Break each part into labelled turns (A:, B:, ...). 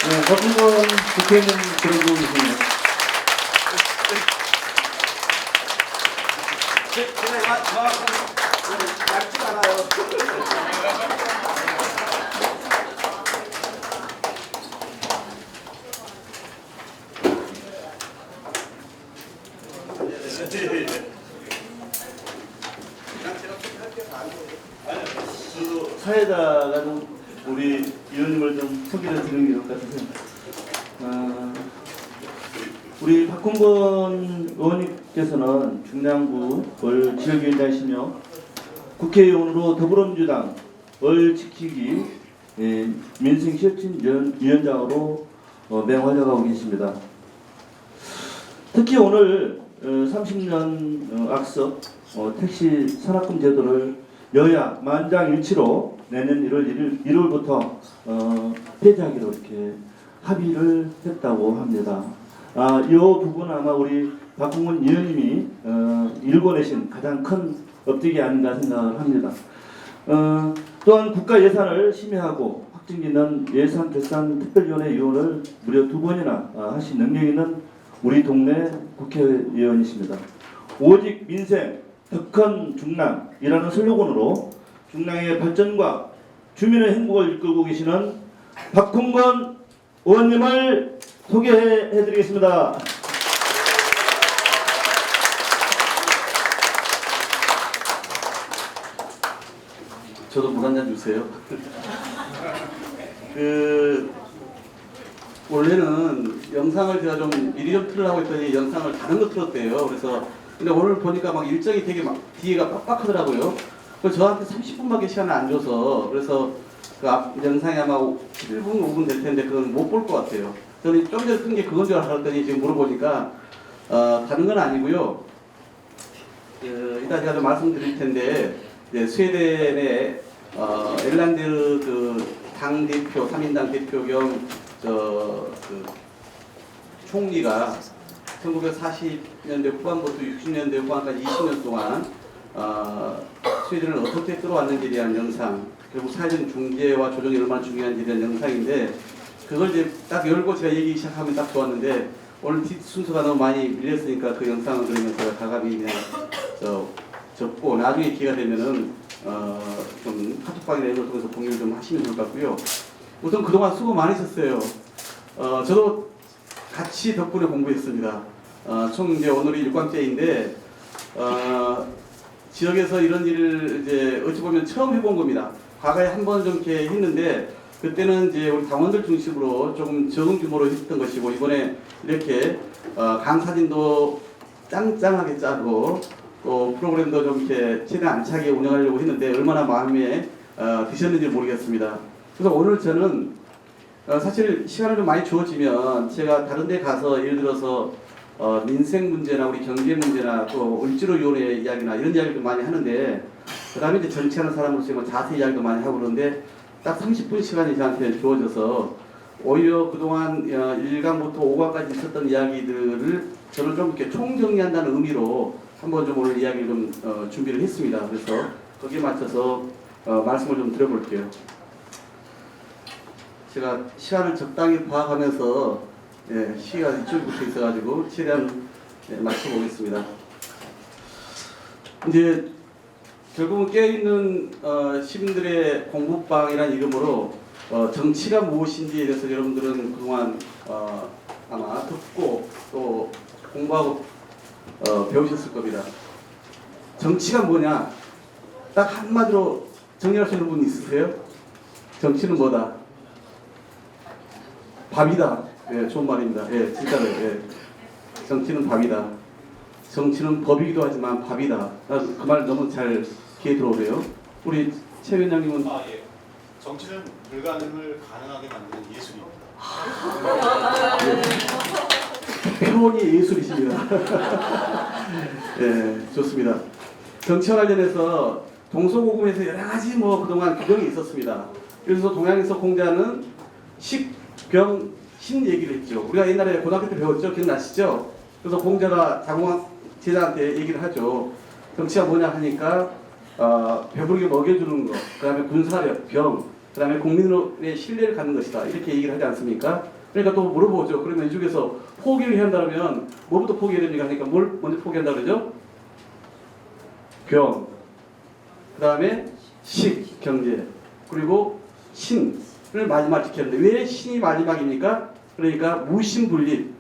A: 네, 박홍건 국회의원 들어오고 계십니다.
B: 얇지 않아요.
A: 사회자가 좀 우리 의원님을 좀 소개를 드리는 게 좋을 것 같아서 우리 박홍건 의원님께서는 중랑구 을 지역위원장이시며 국회의원으로 더불어민주당 을 지키기 민생실천위원장으로 맹활약하고 계십니다. 특히 오늘 30년 악습 택시 산학금 제도를 여야 만장일치로 내년 1월 1일부터 폐지하기로 이렇게 합의를 했다고 합니다. 이 부분은 아마 우리 박홍건 의원님이 일궈내신 가장 큰 업적이 아닌가 생각을 합니다. 또한 국가 예산을 심의하고 확정짓는 예산결산특별위원회 위원을 무려 2번이나 하신 능력 있는 우리 동네 국회의원이십니다. 오직 민생, 덕헌 중랑이라는 슬로건으로 중랑의 발전과 주민의 행복을 이끌고 계시는 박홍건 의원님을 소개해드리겠습니다.
C: 저도 물 한 잔 주세요. 원래는 영상을 제가 좀 미리 좀 틀으라고 했더니 영상을 다른 거 틀었대요. 그래서 근데 오늘 보니까 막 일정이 되게 막 뒤에가 빡빡하더라고요. 그래서 저한테 30분밖에 시간을 안 줘서 그래서 그 앞 영상이 아마 7분, 5분 될 텐데 그건 못 볼 것 같아요. 저는 좀 전에 뜬 게 그건 줄 알았더니 지금 물어보니까 다른 건 아니고요. 이따 제가 좀 말씀드릴 텐데 스웨덴의 엘란데르 당 대표, 3인당 대표 겸 총리가 1940년대 후반부터 60년대 후반까지 20년 동안 스웨덴을 어떻게 끌어왔는지에 대한 영상, 결국 사회적 중재와 조정이 얼마나 중요한지에 대한 영상인데 그걸 이제 딱 열고 제가 얘기 시작하면 딱 좋았는데 오늘 순서가 너무 많이 밀렸으니까 그 영상을 그러면 제가 가감히 그냥 접고 나중에 기회가 되면은 좀 카톡방이나 이런 걸 통해서 공유를 좀 하시면 좋을 것 같고요. 우선 그동안 수고 많으셨어요. 저도 같이 덕분에 공부했습니다. 총 이제 오늘이 6강째인데 지역에서 이런 일을 이제 어찌 보면 처음 해본 겁니다. 과거에 한 번 좀 이렇게 했는데 그때는 이제 우리 당원들 중심으로 조금 적은 규모로 했던 것이고 이번에 이렇게 강사진도 짱짱하게 짜고 또 프로그램도 좀 이렇게 최대한 알차게 운영하려고 했는데 얼마나 마음에 드셨는지 모르겠습니다. 그래서 오늘 저는 사실 시간을 좀 많이 주어지면 제가 다른 데 가서 예를 들어서 민생 문제나 우리 경제 문제나 또 을지로위원회 이야기나 이런 이야기도 많이 하는데 그 다음에 이제 정치하는 사람으로서 자세 이야기도 많이 하고 그러는데 딱 30분 시간이 저한테 주어져서 오히려 그동안 1강부터 5강까지 있었던 이야기들을 저는 좀 이렇게 총정리한다는 의미로 한번 좀 오늘 이야기를 좀 준비를 했습니다. 그래서 거기에 맞춰서 말씀을 좀 드려볼게요. 제가 시간을 적당히 파악하면서 시가 이쪽에 붙어 있어가지고 최대한 맞춰보겠습니다. 이제 결국은 깨어있는 시민들의 공부방이라는 이름으로 정치가 무엇인지에 대해서 여러분들은 그동안 아마 듣고 또 공부하고 배우셨을 겁니다. 정치가 뭐냐? 딱 한마디로 정리할 수 있는 분 있으세요? 정치는 뭐다? 밥이다. 예, 좋은 말입니다. 예, 진짜로. 예. 정치는 밥이다. 정치는 법이기도 하지만 밥이다. 그 말 너무 잘 귀에 들어오네요. 우리 최 위원장님은
D: 예. 정치는 불가능을 가능하게 만드는 예술입니다.
C: 표현이 예술이십니다. 예, 좋습니다. 정치와 관련해서 동서고금에서 여러 가지 그동안 규정이 있었습니다. 그래서 동양에서 공자는 식, 병, 신 얘기를 했죠. 우리가 옛날에 고등학교 때 배웠죠. 기억나시죠? 그래서 공자가 자공 제자한테 얘기를 하죠. 정치가 뭐냐 하니까 배부르게 먹여주는 것, 그 다음에 군사력, 병, 그다음에 국민의 신뢰를 갖는 것이다. 이렇게 얘기를 하지 않습니까? 그러니까 또 물어보죠. 그러면 이쪽에서 포기를 해야 한다면 뭐부터 포기해야 됩니까? 그러니까 뭘 먼저 포기한다 그러죠? 경, 그다음에 식, 경제, 그리고 신을 마지막 지켜야 되는데 왜 신이 마지막입니까? 그러니까 무신분립,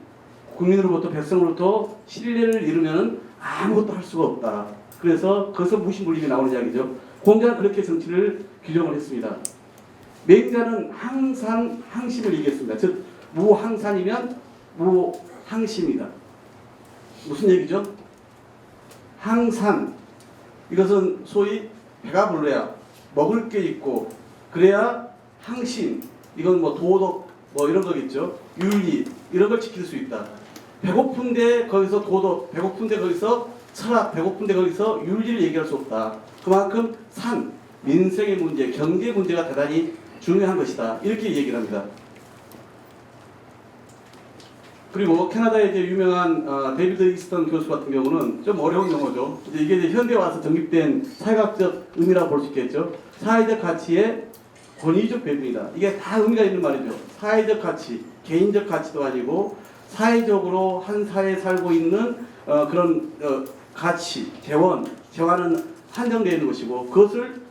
C: 국민으로부터 백성으로부터 신뢰를 잃으면 아무것도 할 수가 없다. 그래서 거기서 무신분립이 나오는 이야기죠. 공자는 그렇게 정치를 규정을 했습니다. 맹자는 항상 항심을 얘기했습니다. 즉 무항산이면 무항심이다. 무슨 얘기죠? 항산, 이것은 소위 배가 불러야 먹을 게 있고 그래야 항심, 이건 뭐 도덕 뭐 이런 거겠죠. 윤리 이런 걸 지킬 수 있다. 배고픈데 거기서 도덕, 배고픈데 거기서 철학, 배고픈데 거기서 윤리를 얘기할 수 없다. 그만큼 산, 민생의 문제, 경제 문제가 대단히 중요한 것이다. 이렇게 얘기를 합니다. 그리고 캐나다의 이제 유명한 데이비드 이스턴 교수 같은 경우는 좀 어려운 용어죠. 이게 이제 현대 와서 정립된 사회학적 의미라고 볼 수 있겠죠. 사회적 가치의 권위적 배분이다. 이게 다 의미가 있는 말이죠. 사회적 가치, 개인적 가치도 아니고 사회적으로 한 사회에 살고 있는 그런 가치, 재화는 한정되어 있는 것이고 그것을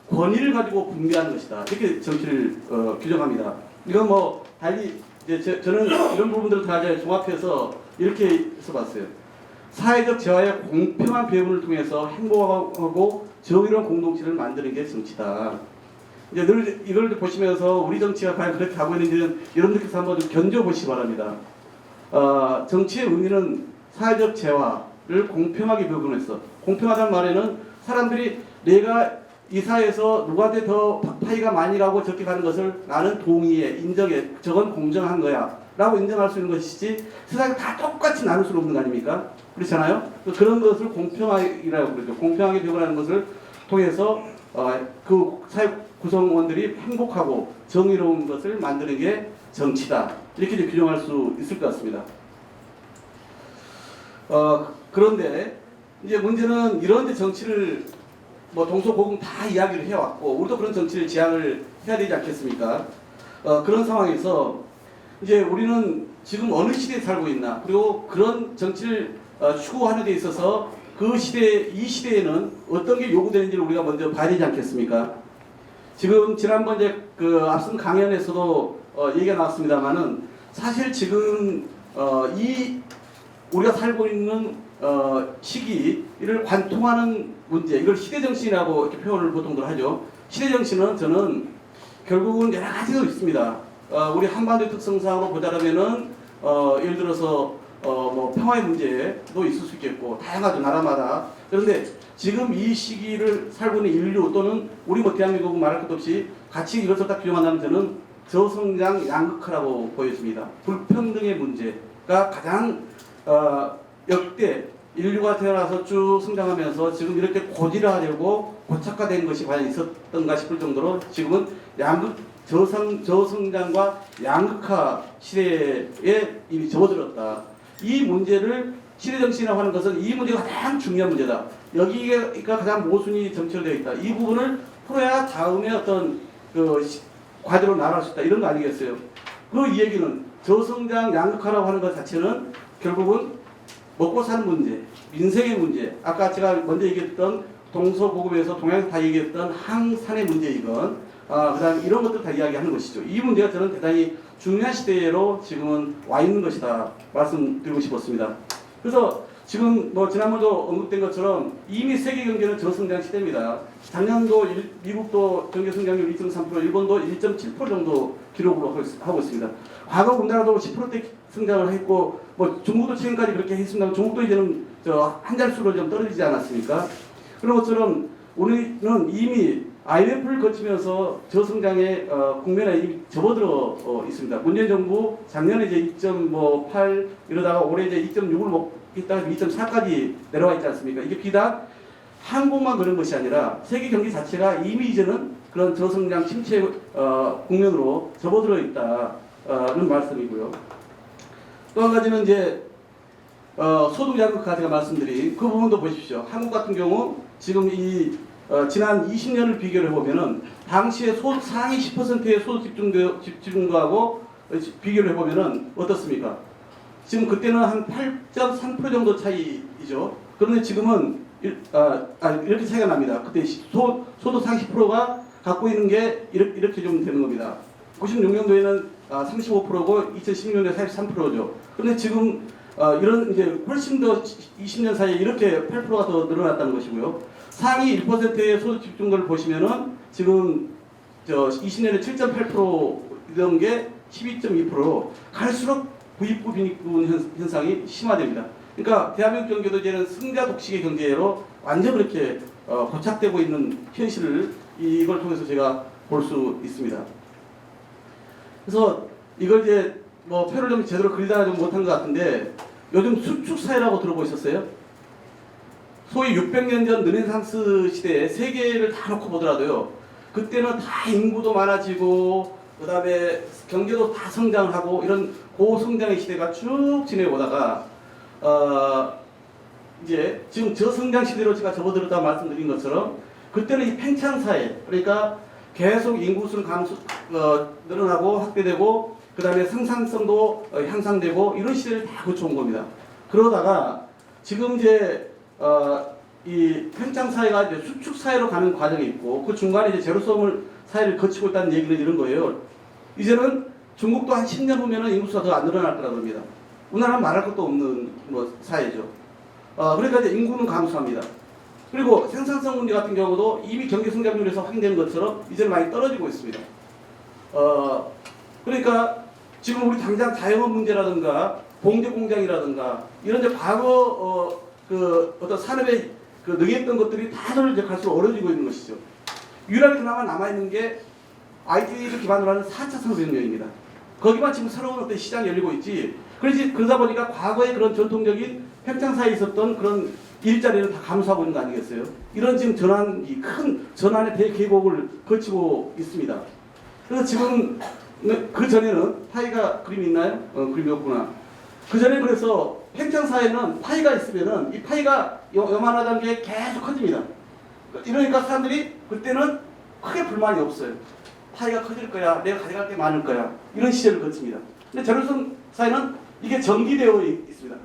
C: 권위를 가지고 분배하는 것이다. 이렇게 정치를 규정합니다. 이건 뭐 달리 이제 저는 이런 부분들을 다 이제 종합해서 이렇게 써봤어요. 사회적 재화의 공평한 배분을 통해서 행복하고 정의로운 공동체를 만드는 게 정치다. 이제 늘 이걸 보시면서 우리 정치가 과연 그렇게 가고 있는지는 여러분들께서 한번 좀 견뎌보시기 바랍니다. 정치의 의미는 사회적 재화를 공평하게 배분해서, 공평하다는 말에는 사람들이 내가 이 사회에서 누구한테 더 파이가 많이 가고 적게 가는 것을 나는 동의해, 인정해, 저건 공정한 거야 라고 인정할 수 있는 것이지 세상에 다 똑같이 나눌 수는 없는 거 아닙니까? 그렇잖아요? 그런 것을 공평하기라고 그러죠. 공평하게 배분하는 것을 통해서 그 사회 구성원들이 행복하고 정의로운 것을 만드는 게 정치다. 이렇게 이제 규정할 수 있을 것 같습니다. 그런데 이제 문제는 이런 정치를 뭐 동서고금 다 이야기를 해왔고 우리도 그런 정치를 지향을 해야 되지 않겠습니까? 그런 상황에서 이제 우리는 지금 어느 시대에 살고 있나, 그리고 그런 정치를 추구하는 데 있어서 그 시대, 이 시대에는 어떤 게 요구되는지를 우리가 먼저 봐야 되지 않겠습니까? 지금 지난번 이제 그 앞선 강연에서도 얘기가 나왔습니다만은 사실 지금 이 우리가 살고 있는 시기를 관통하는 문제, 이걸 시대정신이라고 이렇게 표현을 보통들 하죠. 시대정신은 저는 결국은 여러 가지가 있습니다. 우리 한반도의 특성상으로 보자면은 예를 들어서 뭐 평화의 문제도 있을 수 있겠고 다양하죠, 나라마다. 그런데 지금 이 시기를 살고 있는 인류 또는 우리 뭐 대한민국은 말할 것도 없이 같이 이것을 딱 규정한다면 저는 저성장 양극화라고 보여집니다. 불평등의 문제가 가장 역대 인류가 태어나서 쭉 성장하면서 지금 이렇게 고질화되고 고착화된 것이 과연 있었던가 싶을 정도로 지금은 저성장과 양극화 시대에 이미 접어들었다. 이 문제를 시대정신이라고 하는 것은 이 문제가 가장 중요한 문제다. 여기가 가장 모순이 점철되어 있다. 이 부분을 풀어야 다음에 어떤 그 과제로 나아갈 수 있다. 이런 거 아니겠어요? 그 이 얘기는 저성장 양극화라고 하는 것 자체는 결국은 먹고 사는 문제, 민생의 문제, 아까 제가 먼저 얘기했던 동서고금에서 동양에서 다 얘기했던 항산의 문제이건 그 다음에 이런 것들 다 이야기하는 것이죠. 이 문제가 저는 대단히 중요한 시대로 지금은 와 있는 것이다 말씀드리고 싶었습니다. 그래서 지금 뭐 지난번도 언급된 것처럼 이미 세계 경제는 저성장 시대입니다. 작년도 미국도 경제 성장률 2.3%, 일본도 1.7% 정도 기록으로 하고 있습니다. 과거 우리나라도 10%대 성장을 했고 뭐 중국도 최근까지 그렇게 했습니다. 중국도 이제는 한 자릿수로 좀 떨어지지 않았습니까? 그런 것처럼 우리는 이미 IMF를 거치면서 저성장의 국면에 이미 접어들어 있습니다. 문재인 정부 작년에 이제 2.8 이러다가 올해 이제 2.6을 먹겠다 2.4까지 내려와 있지 않습니까? 이게 비단 한국만 그런 것이 아니라 세계 경제 자체가 이미 이제는 그런 저성장 침체 국면으로 접어들어 있다는 말씀이고요. 또 한 가지는 이제 소득 양극화 제가 말씀드린 그 부분도 보십시오. 한국 같은 경우 지금 이 지난 20년을 비교를 해보면은 당시에 상위 10%의 소득 집중도하고 비교를 해보면은 어떻습니까? 지금 그때는 한 8.3% 정도 차이이죠. 그런데 지금은 이렇게 차이가 납니다. 그때 소득 상위 10%가 갖고 있는 게 이렇게 좀 되는 겁니다. 96년도에는 35%고 2016년에 43%죠. 그런데 지금 이런 이제 훨씬 더 20년 사이에 이렇게 8%가 더 늘어났다는 것이고요. 상위 1%의 소득 집중도를 보시면은 지금 20년에 7.8%던 게 12.2%로 갈수록 부익부 빈익분 현상이 심화됩니다. 그러니까 대한민국 경제도 이제는 승자 독식의 경제로 완전 그렇게 고착되고 있는 현실을 이걸 통해서 제가 볼 수 있습니다. 그래서 이걸 이제 뭐 표를 좀 제대로 그리다 좀 못한 것 같은데 요즘 수축 사회라고 들어보셨어요? 소위 600년 전 르네상스 시대에 세계를 다 놓고 보더라도요. 그때는 다 인구도 많아지고 그 다음에 경제도 다 성장하고 이런 고성장의 시대가 쭉 지내오다가 이제 지금 저성장 시대로 제가 접어들었다 말씀드린 것처럼 그때는 이 팽창 사회, 그러니까 계속 인구수는 늘어나고 확대되고 그 다음에 생산성도 향상되고 이런 시대를 다 거쳐온 겁니다. 그러다가 지금 이제 이 팽창 사회가 이제 수축 사회로 가는 과정이 있고 그 중간에 이제 제로섬을 사회를 거치고 있다는 얘기는 이런 거예요. 이제는 중국도 한 10년 후면은 인구수가 더 안 늘어날 거라고 합니다. 우리나라는 말할 것도 없는 뭐 사회죠. 그러니까 이제 인구는 감소합니다. 그리고 생산성 문제 같은 경우도 이미 경제 성장률에서 확인되는 것처럼 이제는 많이 떨어지고 있습니다. 그러니까 지금 우리 당장 자영업 문제라든가 봉제 공장이라든가 이런 이제 과거 그 어떤 산업에 그 능했던 것들이 다들 이제 갈수록 어려지고 있는 것이죠. 유일하게 그나마 남아있는 게 IT를 기반으로 하는 4차 산업혁명입니다. 거기만 지금 새로운 어떤 시장이 열리고 있지. 그러다 보니까 과거에 그런 전통적인 팽창사에 있었던 그런 일자리를 다 감소하고 있는 거 아니겠어요? 이런 지금 큰 전환의 대계곡을 거치고 있습니다. 그래서 지금 그 전에는 파이가 그림이 있나요? 그림이 없구나. 그 전에 그래서 팽창사에는 파이가 있으면은 이 파이가 요만하다는 게 계속 커집니다. 이러니까 사람들이 그때는 크게 불만이 없어요. 파이가 커질 거야, 내가 가져갈 게 많을 거야. 이런 시절을 거칩니다. 근데 제로섬 사회는 이게 전기되어 있습니다.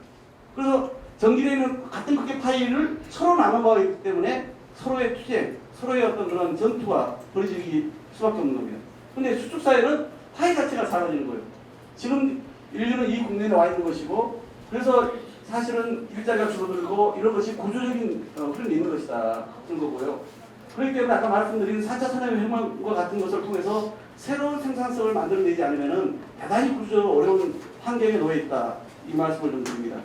C: 그래서 전기되어 있는 같은 크기의 파이를 서로 나눠먹기 있기 때문에 서로의 투쟁, 서로의 어떤 그런 전투가 벌어지기 수밖에 없는 겁니다. 근데 수축 사회는 파이 자체가 작아지는 거예요. 지금 인류는 이 국면에 와 있는 것이고, 그래서 사실은 일자리가 줄어들고 이런 것이 구조적인 흐름이 있는 것이다. 그런 거고요. 그렇기 때문에 아까 말씀드린 4차 산업혁명과 같은 것을 통해서 새로운 생산성을 만들어내지 않으면 대단히 구조적으로 어려운 환경에 놓여 있다. 이 말씀을 좀 드립니다.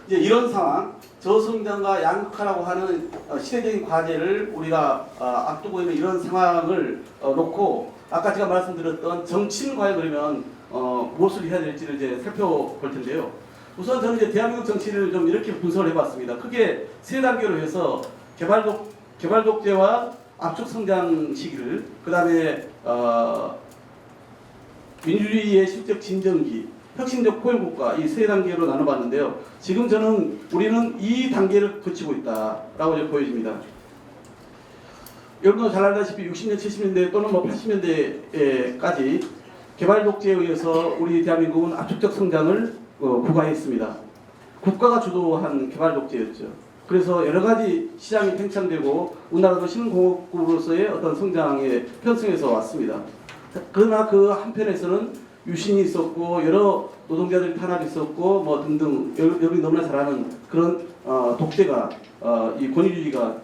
C: 이제 이런 상황, 저성장과 양극화라고 하는 시대적인 과제를 우리가 앞두고 있는 이런 상황을 놓고 아까 제가 말씀드렸던 정치는 과연 그러면 무엇을 해야 될지를 이제 살펴볼 텐데요. 우선 저는 이제 대한민국 정치를 좀 이렇게 분석을 해봤습니다. 크게 세 단계로 해서 개발독재와 압축 성장 시기를, 그 다음에 민주주의의 실적 진정기, 혁신적 포용국가, 이 세 단계로 나눠봤는데요. 지금 우리는 이 단계를 거치고 있다라고 이제 보여집니다. 여러분도 잘 알다시피 60년, 70년대 또는 뭐 80년대까지 개발 독재에 의해서 우리 대한민국은 압축적 성장을 구가했습니다. 국가가 주도한 개발 독재였죠. 그래서 여러 가지 시장이 팽창되고 우리나라도 신공업국으로서의 어떤 성장에 편승해서 왔습니다. 그러나 그 한편에서는 유신이 있었고 여러 노동자들이 탄압이 있었고 뭐 등등 여러분이 너무나 잘 아는 그런 독재가 이 권위주의가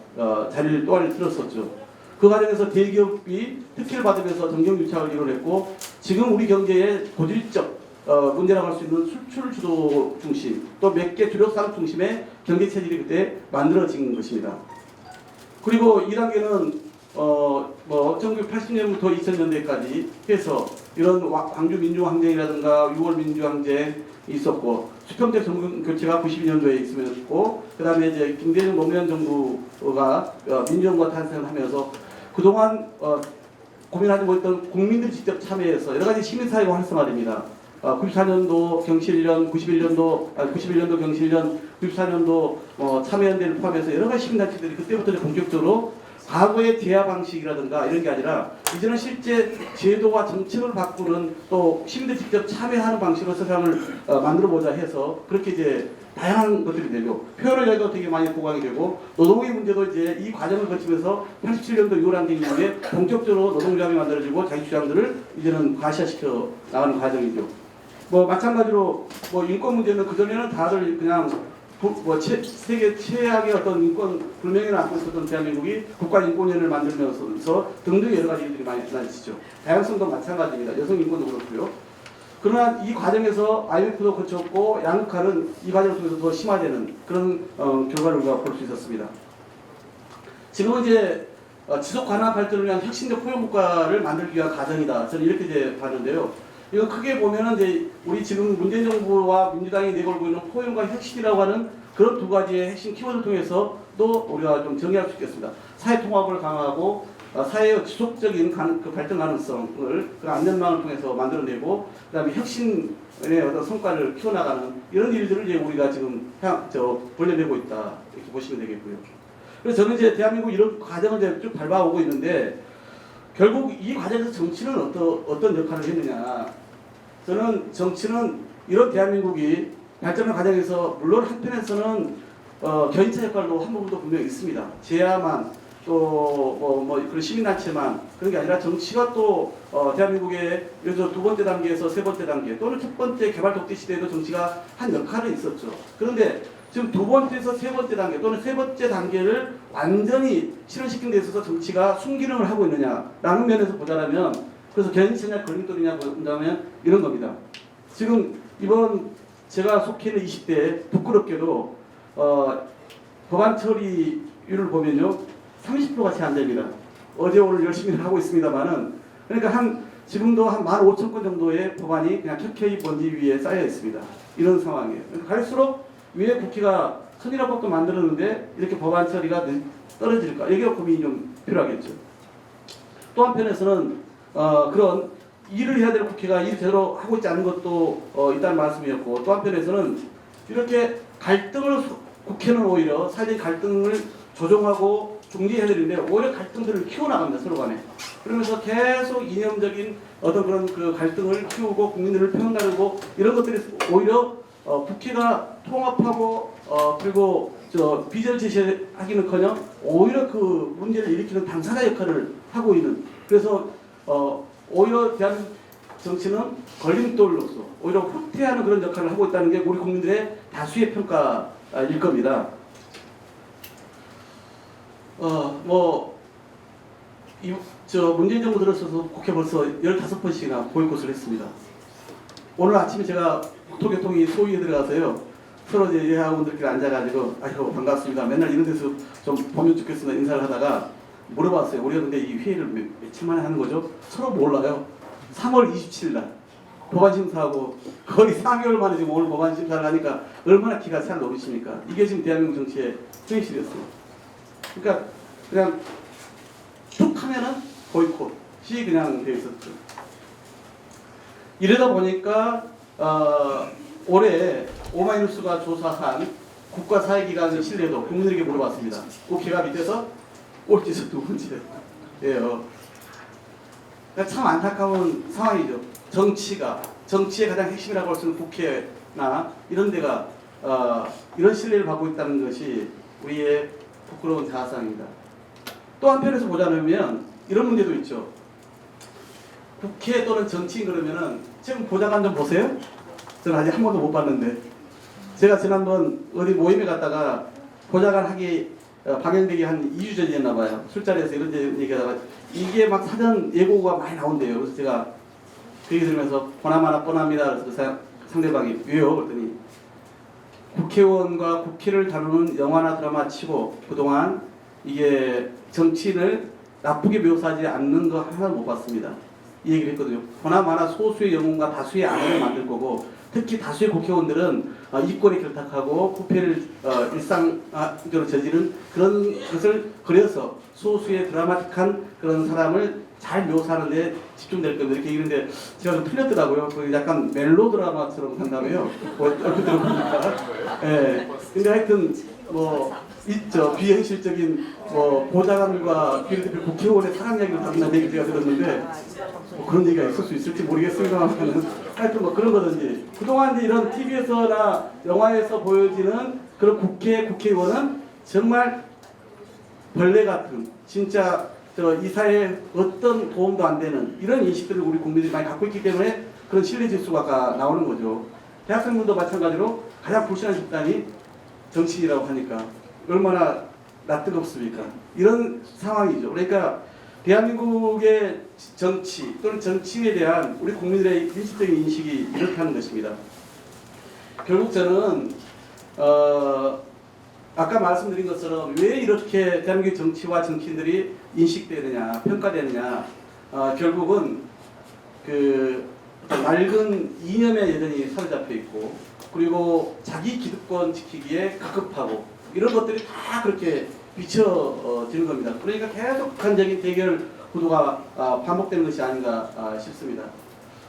C: 자리를 또한 틀었었죠. 그 과정에서 대기업이 특혜를 받으면서 정경유착을 이뤄냈고 지금 우리 경제의 고질적 문제라고 할 수 있는 수출 주도 중심 또 몇 개 주력 산업 중심의 경제 체질이 그때 만들어진 것입니다. 그리고 2단계는 뭐 1980년부터 2000년대까지 해서 이런 광주 민주항쟁이라든가 6월 민주항쟁이 있었고 수평적 정권 교체가 92년도에 있었고 그 다음에 이제 김대중 노무현 정부가 민주정부가 탄생을 하면서 그동안 고민하지 못했던 국민들이 직접 참여해서 여러 가지 시민사회가 활성화됩니다. 94년도 경실련, 91년도 경실련, 94년도 참여연대를 포함해서 여러 가지 시민단체들이 그때부터 이제 본격적으로 과거의 대화 방식이라든가 이런 게 아니라 이제는 실제 제도와 정책을 바꾸는 또 시민들 직접 참여하는 방식으로 세상을 만들어보자 해서 그렇게 이제 다양한 것들이 되고 표현의 자유도 되게 많이 보강이 되고 노동의 문제도 이제 이 과정을 거치면서 87년도 6월 항쟁 이후에 본격적으로 노동조합이 만들어지고 자기 주장들을 이제는 과시화시켜 나가는 과정이죠. 뭐 마찬가지로 뭐 인권 문제는 그전에는 다들 그냥 세계 최악의 어떤 인권 불명예를 안고 있었던 대한민국이 국가인권위원회를 만들면서 등등 여러 가지 일들이 많이 지나치죠. 다양성도 마찬가지입니다. 여성 인권도 그렇고요. 그러나 이 과정에서 IMF도 거쳤고 양극화는 이 과정을 통해서 더 심화되는 그런 결과를 우리가 볼 수 있었습니다. 지금은 이제 지속 가능한 발전을 위한 혁신적 포용국가를 만들기 위한 과정이다. 저는 이렇게 이제 봤는데요. 이거 크게 보면은 이제 우리 지금 문재인 정부와 민주당이 내걸고 있는 포용과 혁신이라고 하는 그런 두 가지의 핵심 키워드를 통해서 또 우리가 좀 정리할 수 있겠습니다. 사회 통합을 강화하고 사회의 지속적인 그 발전 가능성을 그 안전망을 통해서 만들어내고 그다음에 혁신의 어떤 성과를 키워나가는 이런 일들을 이제 우리가 지금 벌려내고 있다 이렇게 보시면 되겠고요. 그래서 저는 이제 대한민국 이런 과정을 이제 쭉 밟아오고 있는데 결국 이 과정에서 정치는 어떤 역할을 했느냐? 저는 정치는 이런 대한민국이 발전의 과정에서 물론 한편에서는 견인차 역할도 한 부분도 분명히 있습니다. 제야만 또 그런 시민단체만 그런 게 아니라 정치가 또 대한민국의 예를 들어 두 번째 단계에서 세 번째 단계 또는 첫 번째 개발 독재 시대에도 정치가 한 역할은 있었죠. 그런데 지금 두 번째에서 세 번째 단계 또는 세 번째 단계를 완전히 실현시키는 데 있어서 정치가 순기능을 하고 있느냐라는 면에서 보자면 그래서 견인차냐 걸림돌이냐 본다면 이런 겁니다. 지금 이번 제가 속해 있는 20대에 부끄럽게도 법안 처리율을 보면요 30%가 채 안 됩니다. 어제 오늘 열심히 하고 있습니다만은 그러니까 지금도 한 15,000건 정도의 법안이 그냥 켜켜이 먼지 위에 쌓여 있습니다. 이런 상황이에요. 그러니까 갈수록 왜 국회가 선진화법도 만들었는데 이렇게 법안 처리가 떨어질까? 여기가 고민이 좀 필요하겠죠. 또 한편에서는 그런 일을 해야 될 국회가 일 제대로 하고 있지 않은 것도 있다는 말씀이었고 또 한편에서는 이렇게 갈등을 국회는 오히려 사회적 갈등을 조정하고 중재해야 되는데 오히려 갈등들을 키워나갑니다. 서로 간에. 그러면서 계속 이념적인 어떤 그런 그 갈등을 키우고 국민들을 편가르고 이런 것들이 오히려 국회가 통합하고 그리고 비전을 제시하기는커녕 오히려 그 문제를 일으키는 당사자 역할을 하고 있는 그래서 오히려 대한 정치는 걸림돌로서 오히려 후퇴하는 그런 역할을 하고 있다는 게 우리 국민들의 다수의 평가일 겁니다. 문재인 정부 들어서서 국회 벌써 15번씩이나 보이콧을 했습니다. 오늘 아침에 제가 국토교통위 소위에 들어가서요. 서로 이제 여하분들끼리 앉아가지고 아이고 반갑습니다. 맨날 이런 데서 좀 보면 좋겠습니다. 인사를 하다가 물어봤어요. 우리가 근데 이 회의를 며칠 만에 하는 거죠? 서로 몰라요. 3월 27일 날 법안 심사하고 거의 3개월 만에 지금 오늘 법안 심사를 하니까 얼마나 기가 찰 노릇입니까? 이게 지금 대한민국 정치의 현실이었어요. 그러니까 그냥 툭 하면은 보이콧이 그냥 되어 있었죠. 이러다 보니까 올해 오마이뉴스가 조사한 국가사회기관의 신뢰도 국민들에게 물어봤습니다. 국회가 밑에서 꼴찌에서 두 번째예요. 그러니까 참 안타까운 상황이죠. 정치의 가장 핵심이라고 할 수 있는 국회나 이런 데가 이런 신뢰를 받고 있다는 것이 우리의 부끄러운 자아상입니다. 또 한편에서 보자면 이런 문제도 있죠. 국회 또는 정치인 그러면은 지금 보좌관 좀 보세요. 저는 아직 한 번도 못 봤는데 제가 지난번 어디 모임에 갔다가 보좌관 하기 방영되기 한 2주 전이었나 봐요. 술자리에서 이런 얘기하다가 이게 막 사전 예고가 많이 나온대요. 그래서 제가 그 얘기 들으면서 보나마나 뻔합니다. 그래서 상대방이 왜요? 그랬더니 국회의원과 국회를 다루는 영화나 드라마 치고 그동안 이게 정치인을 나쁘게 묘사하지 않는 거 하나도 못 봤습니다. 이 얘기를 했거든요. 보나마나 소수의 영웅과 다수의 악을 만들 거고 특히 다수의 국회의원들은 이권에 결탁하고 국회를 일상적으로 저지른 그런 것을 그려서 소수의 드라마틱한 그런 사람을 잘 묘사하는데 집중될 겁니다. 이렇게 얘기했는데 제가 좀 틀렸더라고요. 그 약간 멜로 드라마처럼 한다며요. 얼핏 들어보니까. 예. 근데 하여튼 뭐 있죠. 비현실적인 뭐 보좌관과 비례대표 국회의원의 사랑 이야기를 다룬다는 얘기 제가 들었는데 뭐 그런 얘기가 있을 수 있을지 모르겠습니다만 하여튼 뭐 그런 거든지 그동안 이제 이런 TV에서나 영화에서 보여지는 그런 국회의원은 정말 벌레 같은 진짜 이 사회에 어떤 도움도 안 되는 이런 인식들을 우리 국민들이 많이 갖고 있기 때문에 그런 신뢰 지수가 나오는 거죠. 대학생분도 마찬가지로 가장 불신한 집단이 정치인이라고 하니까 얼마나 낯뜨겁습니까? 이런 상황이죠. 그러니까 대한민국의 정치 또는 정치인에 대한 우리 국민들의 일시적인 인식이 이렇게 하는 것입니다. 결국 저는 아까 말씀드린 것처럼 왜 이렇게 대한민국 정치와 정치인들이 인식되느냐 평가되느냐 결국은 그 낡은 이념에 여전히 사로잡혀 있고 그리고 자기 기득권 지키기에 급급하고 이런 것들이 다 그렇게 비춰지는 겁니다. 그러니까 계속 극한적인 대결 구도가 반복되는 것이 아닌가 싶습니다.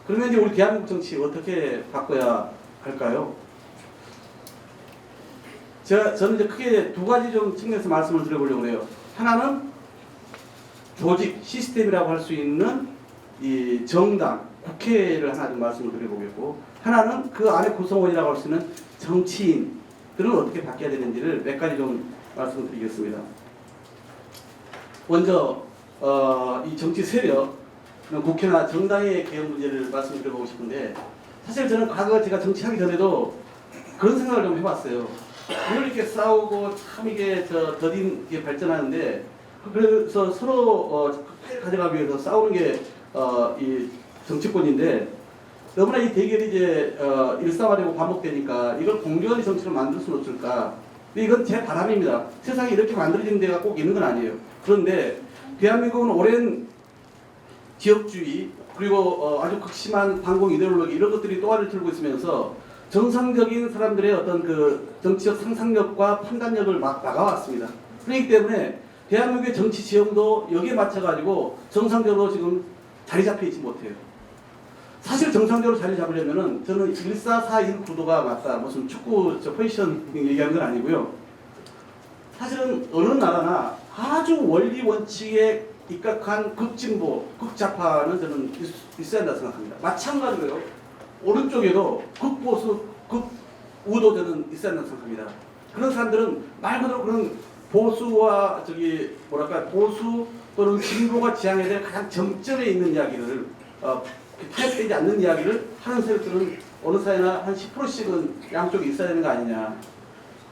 C: 그러면 이제 우리 대한민국 정치 어떻게 바꿔야 할까요? 저는 이제 크게 두 가지 좀 측면에서 말씀을 드려보려고 해요. 하나는 조직, 시스템이라고 할 수 있는 이 정당, 국회를 하나 좀 말씀을 드려보겠고 하나는 그 안에 구성원이라고 할 수 있는 정치인들은 어떻게 바뀌어야 되는지를 몇 가지 좀 말씀을 드리겠습니다. 먼저 이 정치 세력, 국회나 정당의 개혁 문제를 말씀드려보고 싶은데 사실 저는 과거 제가 정치하기 전에도 그런 생각을 좀 해봤어요. 늘 이렇게 싸우고 참 이게 더딘 게 발전하는데 그래서 서로 패를 가져가기 위해서 싸우는 게 이 정치권인데 너무나 이 대결이 이제 일상화되고 반복되니까 이걸 공정한 정치로 만들 수는 없을까? 근데 이건 제 바람입니다. 세상이 이렇게 만들어지는 데가 꼭 있는 건 아니에요. 그런데 대한민국은 오랜 지역주의 그리고 아주 극심한 반공 이데올로기 이런 것들이 또아를 틀고 있으면서 정상적인 사람들의 어떤 그 정치적 상상력과 판단력을 막 나가왔습니다. 그렇기 때문에 대한민국의 정치 지형도 여기에 맞춰가지고 정상적으로 지금 자리 잡혀 있지 못해요. 사실 정상적으로 자리 잡으려면은 저는 1-4-4-1 구도가 맞다. 무슨 축구 포지션 얘기하는 건 아니고요. 사실은 어느 나라나 아주 원리 원칙에 입각한 극진보, 극좌파는 저는 있어야 한다고 생각합니다. 마찬가지로요. 오른쪽에도 극보수, 극우도 저는 있어야 한다고 생각합니다. 그런 사람들은 말 그대로 그런 보수와 보수 또는 진보가 지향해야 될 가장 정점에 있는 이야기를 타협되지 않는 이야기를 하는 세력들은 어느 사회나 한 10%씩은 양쪽에 있어야 되는 거 아니냐.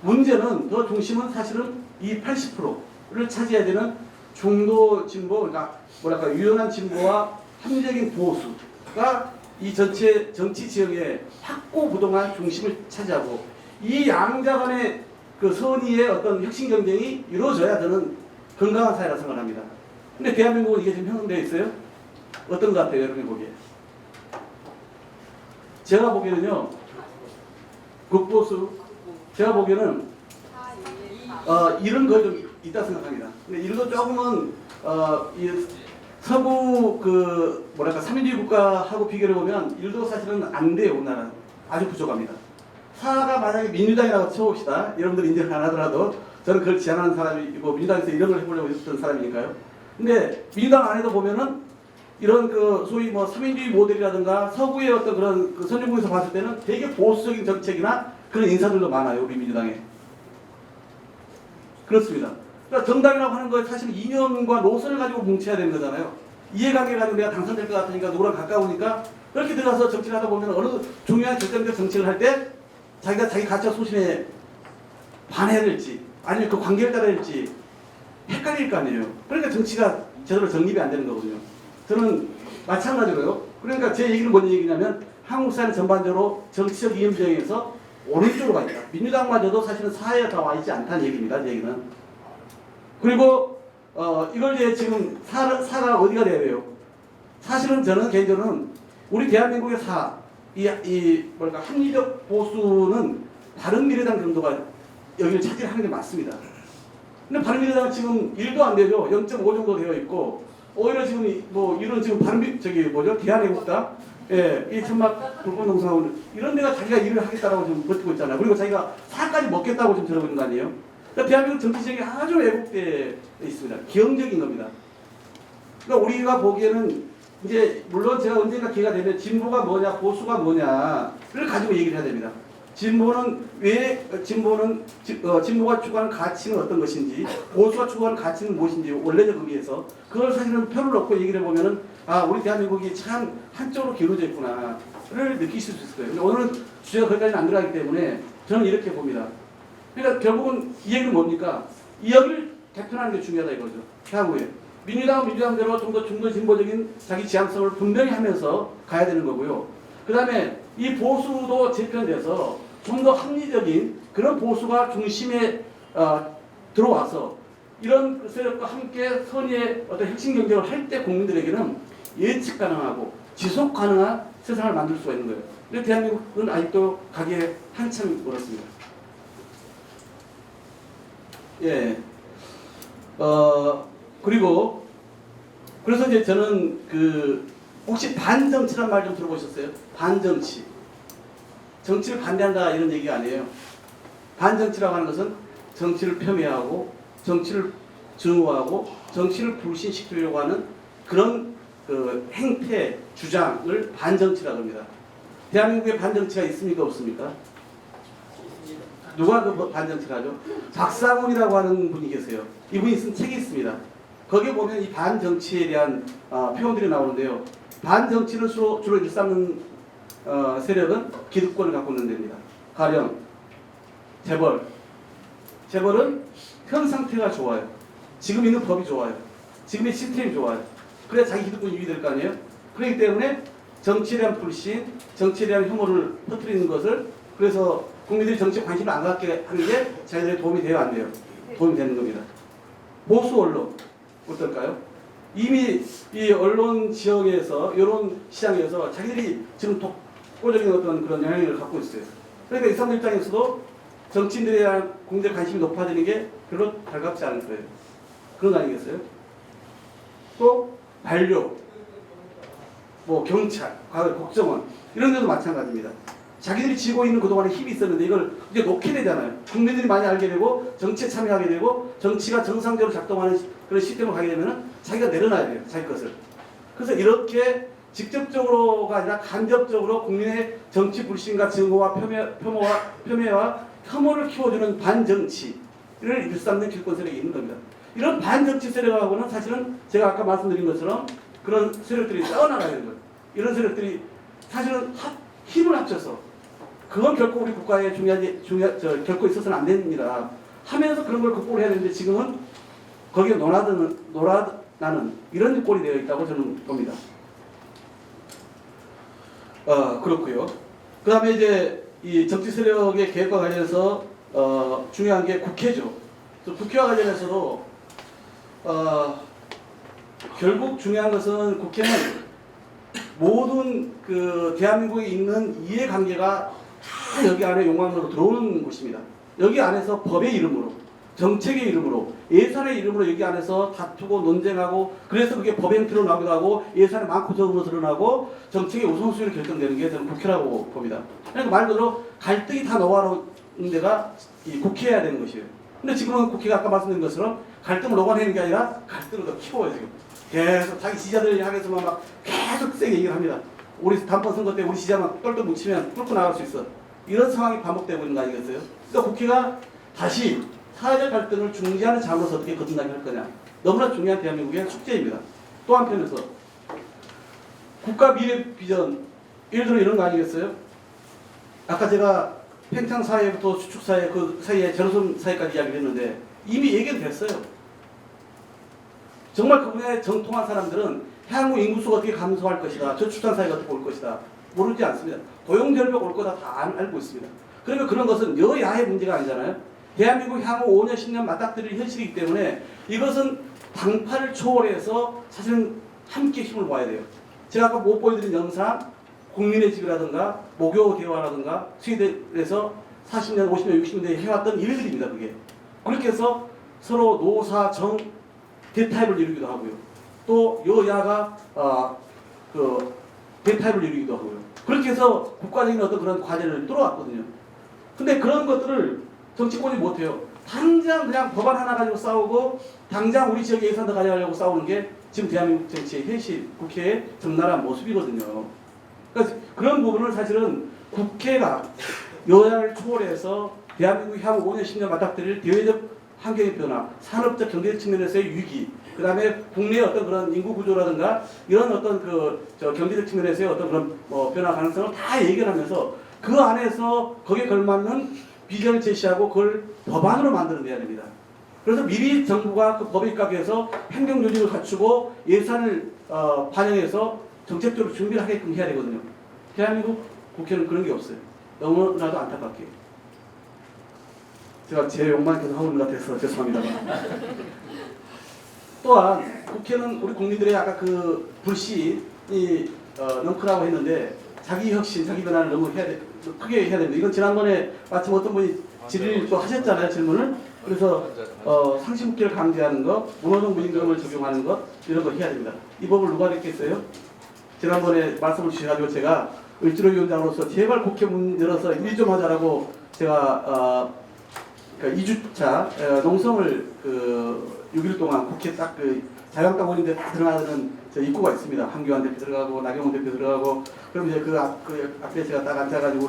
C: 문제는 더 중심은 사실은 이 80%를 차지해야 되는 중도 진보, 그러니까 유연한 진보와 합리적인 보수가 이 전체 정치 지형의 확고부동한 중심을 차지하고 이 양자 간의 그 선의의 어떤 혁신 경쟁이 이루어져야 저는 건강한 사회라 생각합니다. 근데 대한민국은 이게 지금 형성되어 있어요? 어떤 것 같아요, 여러분이 보기에? 제가 보기에는요, 극보수, 제가 보기에는 이런 거에 좀 있다 생각합니다. 근데 이런 거 조금은 이 서구 삼인주의 국가하고 비교해 보면 일도 사실은 안 돼요. 우리나라는 아주 부족합니다. 사가 만약에 민주당이라고 쳐봅시다. 여러분들 인정을 안 하더라도 저는 그걸 지향하는 사람이고 민주당에서 이런 걸 해보려고 했던 사람이니까요. 근데 민주당 안에도 보면은 이런 소위 뭐 삼인주의 모델이라든가 서구의 어떤 그런 선진국에서 봤을 때는 되게 보수적인 정책이나 그런 인사들도 많아요. 우리 민주당에. 그렇습니다. 그러니까 정당이라고 하는 거에 사실 이념과 노선을 가지고 뭉쳐야 되는 거잖아요. 이해관계 가지고 내가 당선될 것 같으니까 누구랑 가까우니까 그렇게 들어가서 정치를 하다 보면 어느 중요한 결정적 정치를 할 때 자기가 자기 가치와 소신에 반해야 될지 아니면 그 관계를 따라야 될지 헷갈릴 거 아니에요. 그러니까 정치가 제대로 정립이 안 되는 거거든요. 저는 마찬가지로요. 그러니까 제 얘기는 뭔 얘기냐면 한국 사회는 전반적으로 정치적 이념지형에서 오른쪽으로 가 있다. 민주당마저도 사실은 사회에 다 와 있지 않다는 얘기입니다. 제 얘기는. 그리고 이걸 이제 지금 사가 어디가 돼야 돼요? 사실은 저는 개인적으로는 우리 대한민국의 합리적 보수는 바른미래당 정도가 여기를 차지하는 게 맞습니다. 근데 바른미래당은 지금 1도 안 되죠. 0.5 정도 되어 있고 오히려 지금 뭐 이런 지금 바른 저기 뭐죠 대한애국당 예, 이 천막 불꽃농사원 이런 데가 자기가 일을 하겠다라고 지금 버티고 있잖아요. 그리고 자기가 사까지 먹겠다고 지금 저러고 있는 거 아니에요? 그러니까 대한민국 정치적이 아주 왜곡되어 있습니다. 기형적인 겁니다. 그러니까 우리가 보기에는 이제 물론 제가 언젠가 기회가 되면 진보가 뭐냐 보수가 뭐냐를 가지고 얘기를 해야 됩니다. 진보는 왜 진보가 추구하는 가치는 어떤 것인지 보수가 추구하는 가치는 무엇인지 원래적 의미에서 그걸 사실은 표를 놓고 얘기를 해보면은 아 우리 대한민국이 참 한쪽으로 기울어져 있구나를 느끼실 수 있을 거예요. 근데 오늘은 주제가 거기까지는 안 들어가기 때문에 저는 이렇게 봅니다. 그러니까 결국은 이 얘기는 뭡니까? 이 역을 개편하는 게 중요하다 이거죠. 향후에 민주당은 민주당대로 좀 더 중도 진보적인 자기 지향성을 분명히 하면서 가야 되는 거고요. 그 다음에 이 보수도 재편돼서 좀 더 합리적인 그런 보수가 중심에 들어와서 이런 세력과 함께 선의의 어떤 핵심 경쟁을 할 때 국민들에게는 예측 가능하고 지속 가능한 세상을 만들 수가 있는 거예요. 근데 대한민국은 아직도 가기에 한참 멀었습니다. 예. 그리고 그래서 이제 저는 혹시 반정치란 말 좀 들어보셨어요? 반정치. 정치를 반대한다 이런 얘기가 아니에요. 반정치라고 하는 것은 정치를 폄훼하고 정치를 증오하고 정치를 불신시키려고 하는 그런 행태, 주장을 반정치라고 합니다. 대한민국에 반정치가 있습니까? 없습니까? 누가 그 반정치를 하죠? 박상훈이라고 하는 분이 계세요. 이분이 쓴 책이 있습니다. 거기에 보면 이 반정치에 대한 표현들이 나오는데요. 반정치를 주로 일삼는 세력은 기득권을 갖고 있는 데입니다. 가령 재벌은 현 상태가 좋아요. 지금 있는 법이 좋아요. 지금의 시스템이 좋아요. 그래야 자기 기득권이 유지될 거 아니에요? 그렇기 때문에 정치에 대한 불신, 정치에 대한 혐오를 퍼뜨리는 것을 그래서 국민들이 정치에 관심을 안 갖게 하는 게 자기들의 도움이 돼요, 안 돼요? 도움이 되는 겁니다. 보수 언론 어떨까요? 이미 이 언론 지역에서 이런 시장에서 자기들이 지금 독보적인 어떤 그런 영향력을 갖고 있어요. 그러니까 이 사람들 입장에서도 정치인들에 대한 국민들 관심이 높아지는 게 별로 달갑지 않을 거예요. 그런 거 아니겠어요? 또 반려, 뭐 경찰, 과거 국정원 이런 데도 마찬가지입니다. 자기들이 쥐고 있는 그동안에 힘이 있었는데 이걸 이제 놓게 되잖아요. 국민들이 많이 알게 되고 정치에 참여하게 되고 정치가 정상적으로 작동하는 그런 시스템을 가게 되면 자기가 내려놔야 돼요. 자기 것을. 그래서 이렇게 직접적으로가 아니라 간접적으로 국민의 정치 불신과 증오와 폄훼와 혐오를 키워주는 반정치를 일삼는 기득권 세력이 있는 겁니다. 이런 반정치 세력하고는 사실은 제가 아까 말씀드린 것처럼 그런 세력들이 싸워나가야 되는 거예요. 이런 세력들이 사실은 힘을 합쳐서 그건 결코 우리 국가에 결코 있어서는 안 됩니다. 하면서 그런 걸 극복을 해야 되는데 지금은 거기에 놀아나는 이런 꼴이 되어 있다고 저는 봅니다. 그렇고요. 그 다음에 이제 이 정치 세력의 계획과 관련해서 중요한 게 국회죠. 국회와 관련해서도 결국 중요한 것은 국회는 모든 대한민국에 있는 이해관계가 다 여기 안에 용광로로 들어오는 곳입니다. 여기 안에서 법의 이름으로, 정책의 이름으로, 예산의 이름으로 여기 안에서 다투고 논쟁하고 그래서 그게 법 형태로 나오기도 하고 예산이 많고 적음으로 드러나고 정책의 우선순위로 결정되는 게 저는 국회라고 봅니다. 그러니까 말 그대로 갈등이 다 녹아오는 데가 이 국회여야 되는 것이에요. 근데 지금은 국회가 아까 말씀드린 것처럼 갈등을 녹아내는 게 아니라 갈등을 더 키워요 지금. 계속 자기 지지자들 향해서만 막 계속 세게 얘기를 합니다. 우리 단번 선거 때 우리 지지자만 똘똘 뭉치면 뚫고 나갈 수 있어. 이런 상황이 반복되고 있는 거 아니겠어요? 그러니까 국회가 다시 사회적 갈등을 중재하는 자로서 어떻게 거듭나게 할 거냐. 너무나 중요한 대한민국의 숙제입니다. 또 한편에서 국가 미래 비전, 예를 들어 이런 거 아니겠어요? 아까 제가 팽창 사회부터 수축 사회 그 사이에 제로섬 사회까지 이야기를 했는데 이미 얘기는 됐어요. 정말 그분의 정통한 사람들은 향후 인구수가 어떻게 감소할 것이다. 저출산 사회가 어떻게 올 것이다. 모르지 않습니다. 고용절벽 올 거다 다 알고 있습니다. 그러면 그런 것은 여야의 문제가 아니잖아요. 대한민국 향후 5년, 10년 맞닥뜨릴 현실이기 때문에 이것은 당파를 초월해서 사실은 함께 힘을 모아야 돼요. 제가 아까 못 보여드린 영상, 국민의 집이라든가 모교 대화라든가 스웨덴에서 40년, 50년, 60년대에 해왔던 일들입니다. 그게. 그렇게 해서 서로 노사, 정, 대타협을 이루기도 하고요. 또 여야가 그 대타협을 이루기도 하고요. 그렇게 해서 국가적인 어떤 그런 과제를 뚫어왔거든요. 근데 그런 것들을 정치권이 못해요. 당장 그냥 법안 하나 가지고 싸우고 당장 우리 지역의 예산도 가져가려고 싸우는 게 지금 대한민국 정치의 현실, 국회의 적나라한 모습이거든요. 그래서 그런 부분을 사실은 국회가 여야를 초월해서 대한민국이 향후 5년, 10년 맞닥뜨릴 대외적 환경의 변화, 산업적 경제적 측면에서의 위기, 그 다음에 국내의 어떤 그런 인구 구조라든가 이런 어떤 경제적 측면에서의 어떤 그런 변화 가능성을 다 예견하면서 그 안에서 거기에 걸맞는 비전을 제시하고 그걸 법안으로 만들어내야 됩니다. 그래서 미리 정부가 그 법에 입각해서 행정 조직을 갖추고 예산을 반영해서 정책적으로 준비를 하게끔 해야 되거든요. 대한민국 국회는 그런 게 없어요. 너무나도 안타깝게. 제가 제 욕만 계속 하고 있는 것 같아서 죄송합니다만. 또한 국회는 우리 국민들의 아까 그 불신이 너무 크다고 했는데 자기 혁신, 자기 변화를 너무 크게 해야 됩니다. 이건 지난번에 마침 어떤 분이 질의를 또 하셨잖아요, 질문을. 그래서 상시국회를 강제하는 것, 문호정부임금을 적용하는 것 이런 거 해야 됩니다. 이 법을 누가 냈겠어요? 지난번에 말씀을 주셔가지고 제가 을지로위원장으로서 제발 국회 문 열어서 일 좀 하자라고 제가 그러니까 2주차 농성을 6일 동안 국회 딱 자유한국당 의원인데 다 들어가는 입구가 있습니다. 한교안 대표 들어가고 나경원 대표 들어가고 그럼 이제 그 앞에 제가 딱 앉아가지고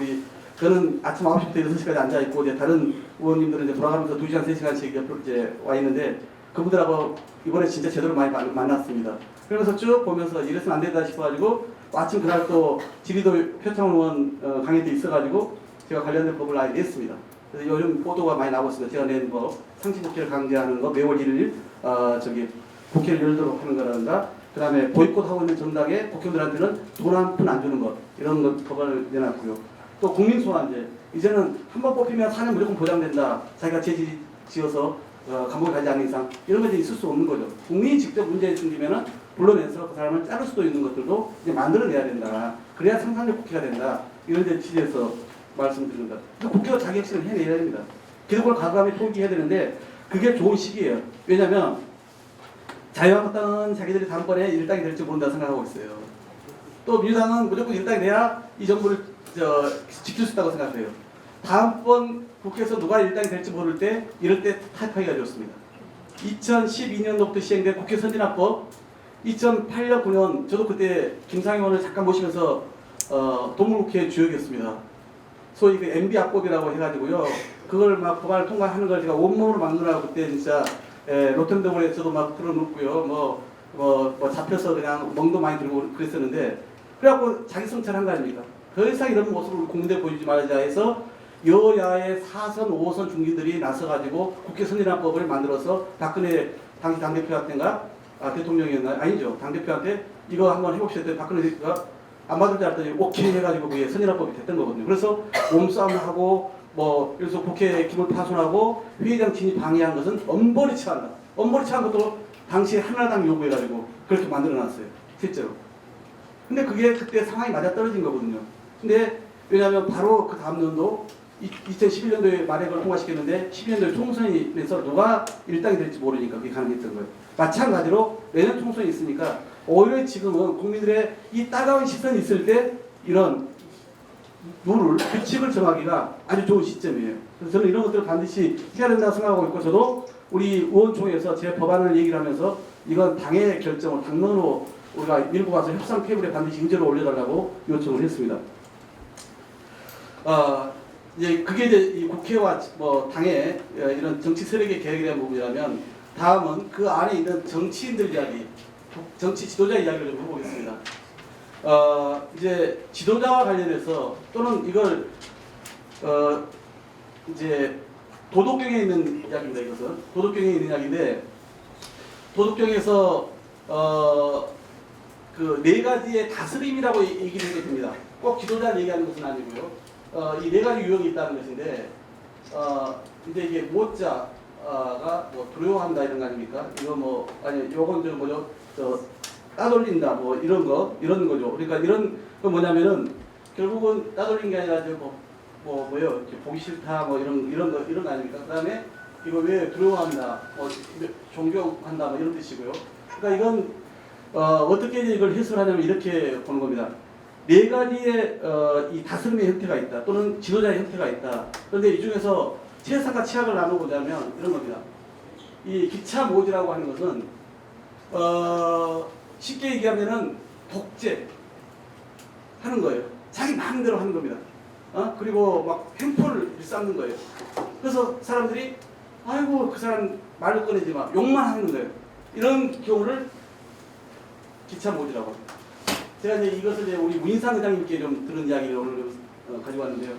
C: 저는 아침 9시부터 6시까지 앉아 있고 이제 다른 의원님들은 이제 돌아가면서 2시간 3시간씩 옆으로 이제 와 있는데 그분들하고 이번에 진짜 제대로 많이 만났습니다. 그러면서 쭉 보면서 이래서는 안 된다 싶어가지고 마침 그날 또 지리도 표창원 의원 강의도 있어가지고 제가 관련된 법을 아예 냈습니다. 그래서 요즘 보도가 많이 나오고 있습니다. 제가 낸 법, 상시국회를 강제하는 거, 매월 1일 국회를 열도록 하는 거라든가, 그 다음에 보이콧하고 있는 정당에 국회의원들한테는 돈 한 푼 안 주는 것, 이런 것 법안을 내놨고요. 또 국민소환제, 이제는 한 번 뽑히면 4년 무조건 보장된다. 자기가 죄 지어서 감옥에 가지 않는 이상 이런 것이 있을 수 없는 거죠. 국민이 직접 문제에 생기면은 불러내서 그 사람을 자를 수도 있는 것들도 이제 만들어내야 된다. 그래야 생산력 국회가 된다. 이런 데 취지에서 말씀드립니다. 국회가 자기 혁신을 해내야 됩니다. 기득권을 과감히 포기해야 되는데 그게 좋은 시기예요. 왜냐하면 자유한국당은 자기들이 다음번에 일당이 될지 모른다 생각하고 있어요. 또 민주당은 무조건 일당이 돼야 이 정부를 지킬 수 있다고 생각해요. 다음번 국회에서 누가 일당이 될지 모를 때 이럴 때 타협하기가 좋습니다. 2012년도부터 시행된 국회 선진화법 2008년 9년 저도 그때 김상현 의원을 잠깐 모시면서 동물국회 주역이었습니다. 소위 그 MB 합법이라고 해가지고요. 그걸 막 법안을 통과하는 걸 제가 온몸으로 막느라고 그때 진짜 로텐더블에서도 막 틀어놓고요. 뭐 잡혀서 그냥 멍도 많이 들고 그랬었는데 그래갖고 자기 성찰한 거 아닙니까? 더 이상 이런 모습을 국민들에 보여주지 말자 해서 여야의 4선, 5선 중진들이 나서가지고 국회 선진화법을 만들어서 박근혜 당시 당대표한테인가 대통령이었나요? 아니죠. 당대표한테 이거 한번 해봅시다 했더니 박근혜가 안 받을 줄 알았더니 오케이 해가지고 그게 선진화법이 됐던 거거든요. 그래서 몸싸움을 하고 그래서 국회 기물 파손하고 회의장 진입 방해한 것은 엄벌이 처한다. 엄벌이 처한 것도 당시에 한나라당 요구해가지고 그렇게 만들어놨어요. 실제로. 근데 그게 그때 상황이 맞아떨어진 거거든요. 근데 왜냐하면 바로 그 다음 년도 2011년도에 말에 그걸 통과시켰는데 12년도에 총선이 돼서 누가 일당이 될지 모르니까 그게 가능했던 거예요. 마찬가지로 내년 총선이 있으니까 오히려 지금은 국민들의 이 따가운 시선이 있을 때 이런 룰을, 규칙을 정하기가 아주 좋은 시점이에요. 그래서 저는 이런 것들을 반드시 해야 된다고 생각하고 있고 저도 우리 의원총회에서 제 법안을 얘기를 하면서 이건 당의 결정을 당론으로 우리가 밀고 가서 협상 테이블에 반드시 인재로 올려달라고 요청을 했습니다. 이제 그게 이제 이 국회와 당의 이런 정치 세력의 개혁에 대한 부분이라면 다음은 그 안에 있는 정치인들 이야기, 정치 지도자 이야기를 좀 해보겠습니다. 이제 지도자와 관련해서 또는 이걸 이제 도덕경에 있는 이야기입니다. 이것은 도덕경에 있는 이야기인데 도덕경에서 그 네 가지의 다스림이라고 얘기를 하게 됩니다. 꼭 지도자를 얘기하는 것은 아니고요. 이 네 가지 유형이 있다는 것인데 이제 이게 모자가 두려워한다 이런 거 아닙니까? 이거 아니 요건 좀 뭐죠? 따돌린다 이런 거죠. 그러니까 이런 거 뭐냐면은 결국은 따돌린 게 아니라 뭐요? 이렇게 보기 싫다 이런 거 아닙니까? 그다음에 이거 왜 두려워한다? 존경한다 이런 뜻이고요. 그러니까 이건 어떻게 이걸 해설하냐면 이렇게 보는 겁니다. 네 가지의 이 다스림의 형태가 있다. 또는 지도자의 형태가 있다. 그런데 이 중에서 최상과 최악을 나눠보자면 이런 겁니다. 이 기차 모지라고 하는 것은 쉽게 얘기하면은 독재 하는 거예요. 자기 마음대로 하는 겁니다. 그리고 막 횡포를 일삼는 거예요. 그래서 사람들이 아이고 그 사람 말도 꺼내지 마 욕만 하는 거예요. 이런 경우를 기차 모지라고 합니다. 제가 이제 이것을 이제 우리 문인상 회장님께 좀 들은 이야기를 오늘 가지고 왔는데요.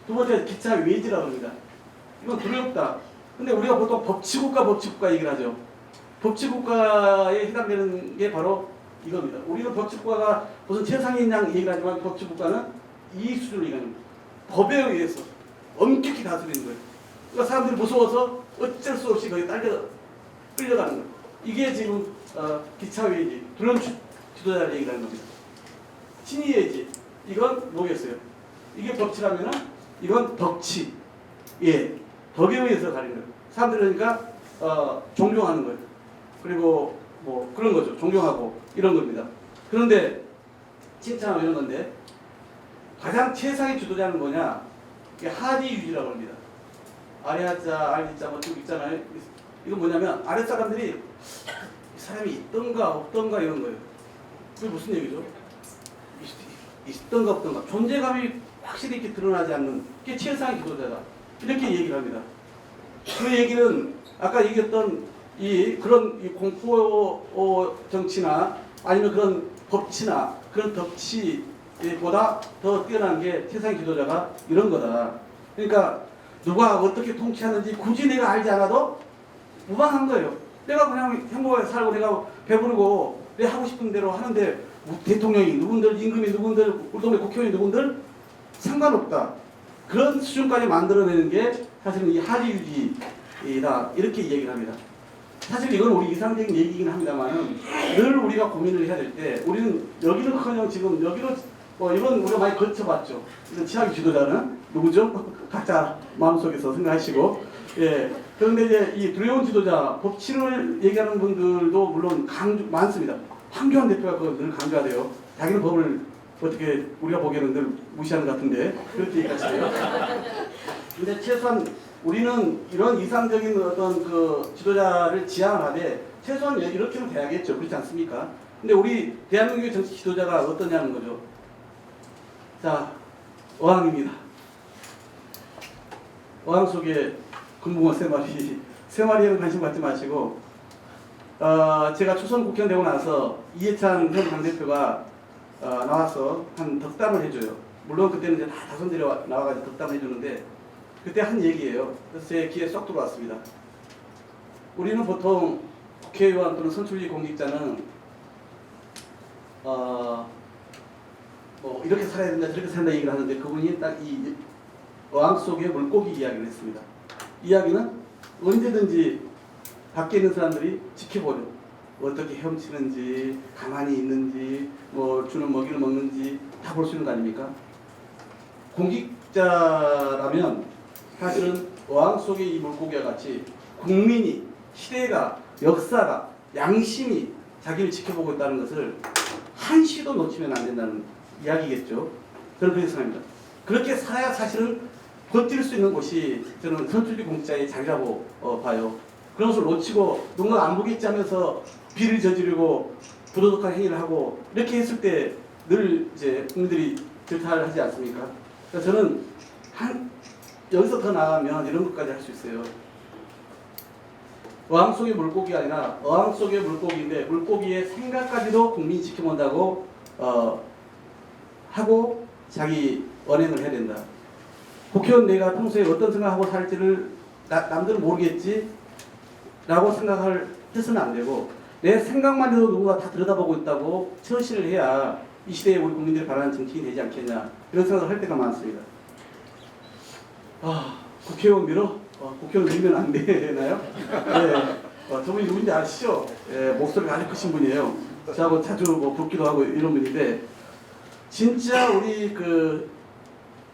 C: 두 번째 기차 외지라고 합니다. 이건 두렵다. 근데 우리가 보통 법치국가 얘기를 하죠. 법치국가에 해당되는 게 바로 이겁니다. 우리는 법치국가가 무슨 최상인 양 얘기를 하지만 법치국가는 이 수준을 얘기합니다. 법에 의해서 엄격히 다스리는 거예요. 그러니까 사람들이 무서워서 어쩔 수 없이 거기 끌려가는 거예요. 이게 지금 기차 외지, 두려운 지도자를 얘기하는 겁니다. 친이예지, 이건 뭐겠어요? 이게 법치라면은 이건 덕치, 예, 덕에 의해서 가리는 거예요. 사람들이 그러니까 존경하는 거예요. 그리고 뭐 그런 거죠. 존경하고 이런 겁니다. 그런데 칭찬하고 이런 건데 가장 최상의 지도자는 뭐냐? 이게 하지유지라고 합니다. 아래하자, 알리자, 뭐 쭉 있잖아요. 이건 뭐냐면 아래 사람들이 이 사람이 있던가 없던가 이런 거예요. 그게 무슨 얘기죠? 있던가 없던가 존재감이 확실히 이렇게 드러나지 않는 게 최상의 지도자다. 이렇게 얘기를 합니다. 그 얘기는 아까 얘기했던 그런 공포 정치나 아니면 그런 법치나 그런 덕치보다 더 뛰어난 게 최상의 지도자가 이런 거다. 그러니까 누가 어떻게 통치하는지 굳이 내가 알지 않아도 무방한 거예요. 내가 그냥 행복하게 살고 내가 배부르고 내 하고 싶은 대로 하는데 대통령이 누군들, 임금이 누군들, 우리 동네 국회의원이 누군들 상관없다. 그런 수준까지 만들어내는 게 사실은 이 하지유지다. 이렇게 얘기를 합니다. 사실 이건 우리 이상적인 얘기이긴 합니다만은 늘 우리가 고민을 해야 될 때 우리는 여기는커녕 지금 여기로 이건 우리가 많이 거쳐봤죠. 이런 최악의 지도자는 누구죠? 각자 마음속에서 생각하시고 예. 그런데 이제 이 두려운 지도자 법치를 얘기하는 분들도 물론 많습니다. 황교안 대표가 그걸 늘 강조하대요. 자기는 법을 어떻게 우리가 보기에는 늘 무시하는 것 같은데 그렇게 얘기하시대요. 근데 최소한 우리는 이런 이상적인 어떤 그 지도자를 지향을 하되 최소한 이렇게는 돼야겠죠. 그렇지 않습니까? 근데 우리 대한민국의 정치 지도자가 어떠냐는 거죠. 자, 어항입니다. 어항 속에 금붕어 3마리, 3마리에는 관심 갖지 마시고 제가 초선 국회의원 되고 나서 이해찬 현 당대표가 나와서 한 덕담을 해줘요. 물론 그때는 이제 다 당선들이 나와가지고 덕담을 해주는데 그때 한 얘기예요. 그래서 제 귀에 쏙 들어왔습니다. 우리는 보통 국회의원 또는 선출직 공직자는 이렇게 살아야 된다 저렇게 산다 얘기를 하는데 그분이 딱 이 어항 속의 물고기 이야기를 했습니다. 이야기는 언제든지 밖에 있는 사람들이 지켜보죠. 어떻게 헤엄치는지 가만히 있는지 뭐 주는 먹이를 먹는지 다 볼 수 있는 거 아닙니까? 공직자라면 사실은 어항 속의 이 물고기와 같이 국민이 시대가 역사가 양심이 자기를 지켜보고 있다는 것을 한시도 놓치면 안 된다는 이야기겠죠. 저는 그렇게 생각합니다. 그렇게 살아야 사실은 버틸 수 있는 곳이 저는 선출직 공직자의 자리라고 봐요. 그런 것을 놓치고 누군가 안 보겠지 하면서 비를 저지르고 부도덕한 행위를 하고 이렇게 했을 때 늘 이제 국민들이 질타를 하지 않습니까? 그래서 저는 여기서 더 나가면 이런 것까지 할 수 있어요. 어항 속의 물고기가 아니라 어항 속의 물고기인데 물고기의 생각까지도 국민이 지켜본다고 하고 자기 언행을 해야 된다. 국회의원 내가 평소에 어떤 생각하고 살지를 남들은 모르겠지 라고 생각을 해서는 안 되고 내 생각만 해도 누군가 다 들여다보고 있다고 처신을 해야 이 시대에 우리 국민들이 바라는 정치인이 되지 않겠냐 이런 생각을 할 때가 많습니다. 국회의원 밀어? 국회의원 밀면 안 되나요? 네. 저분이 누군지 아시죠? 예, 목소리가 아주 크신 분이에요. 저하고 자주 붙기도 하고 이런 분인데 진짜 우리 그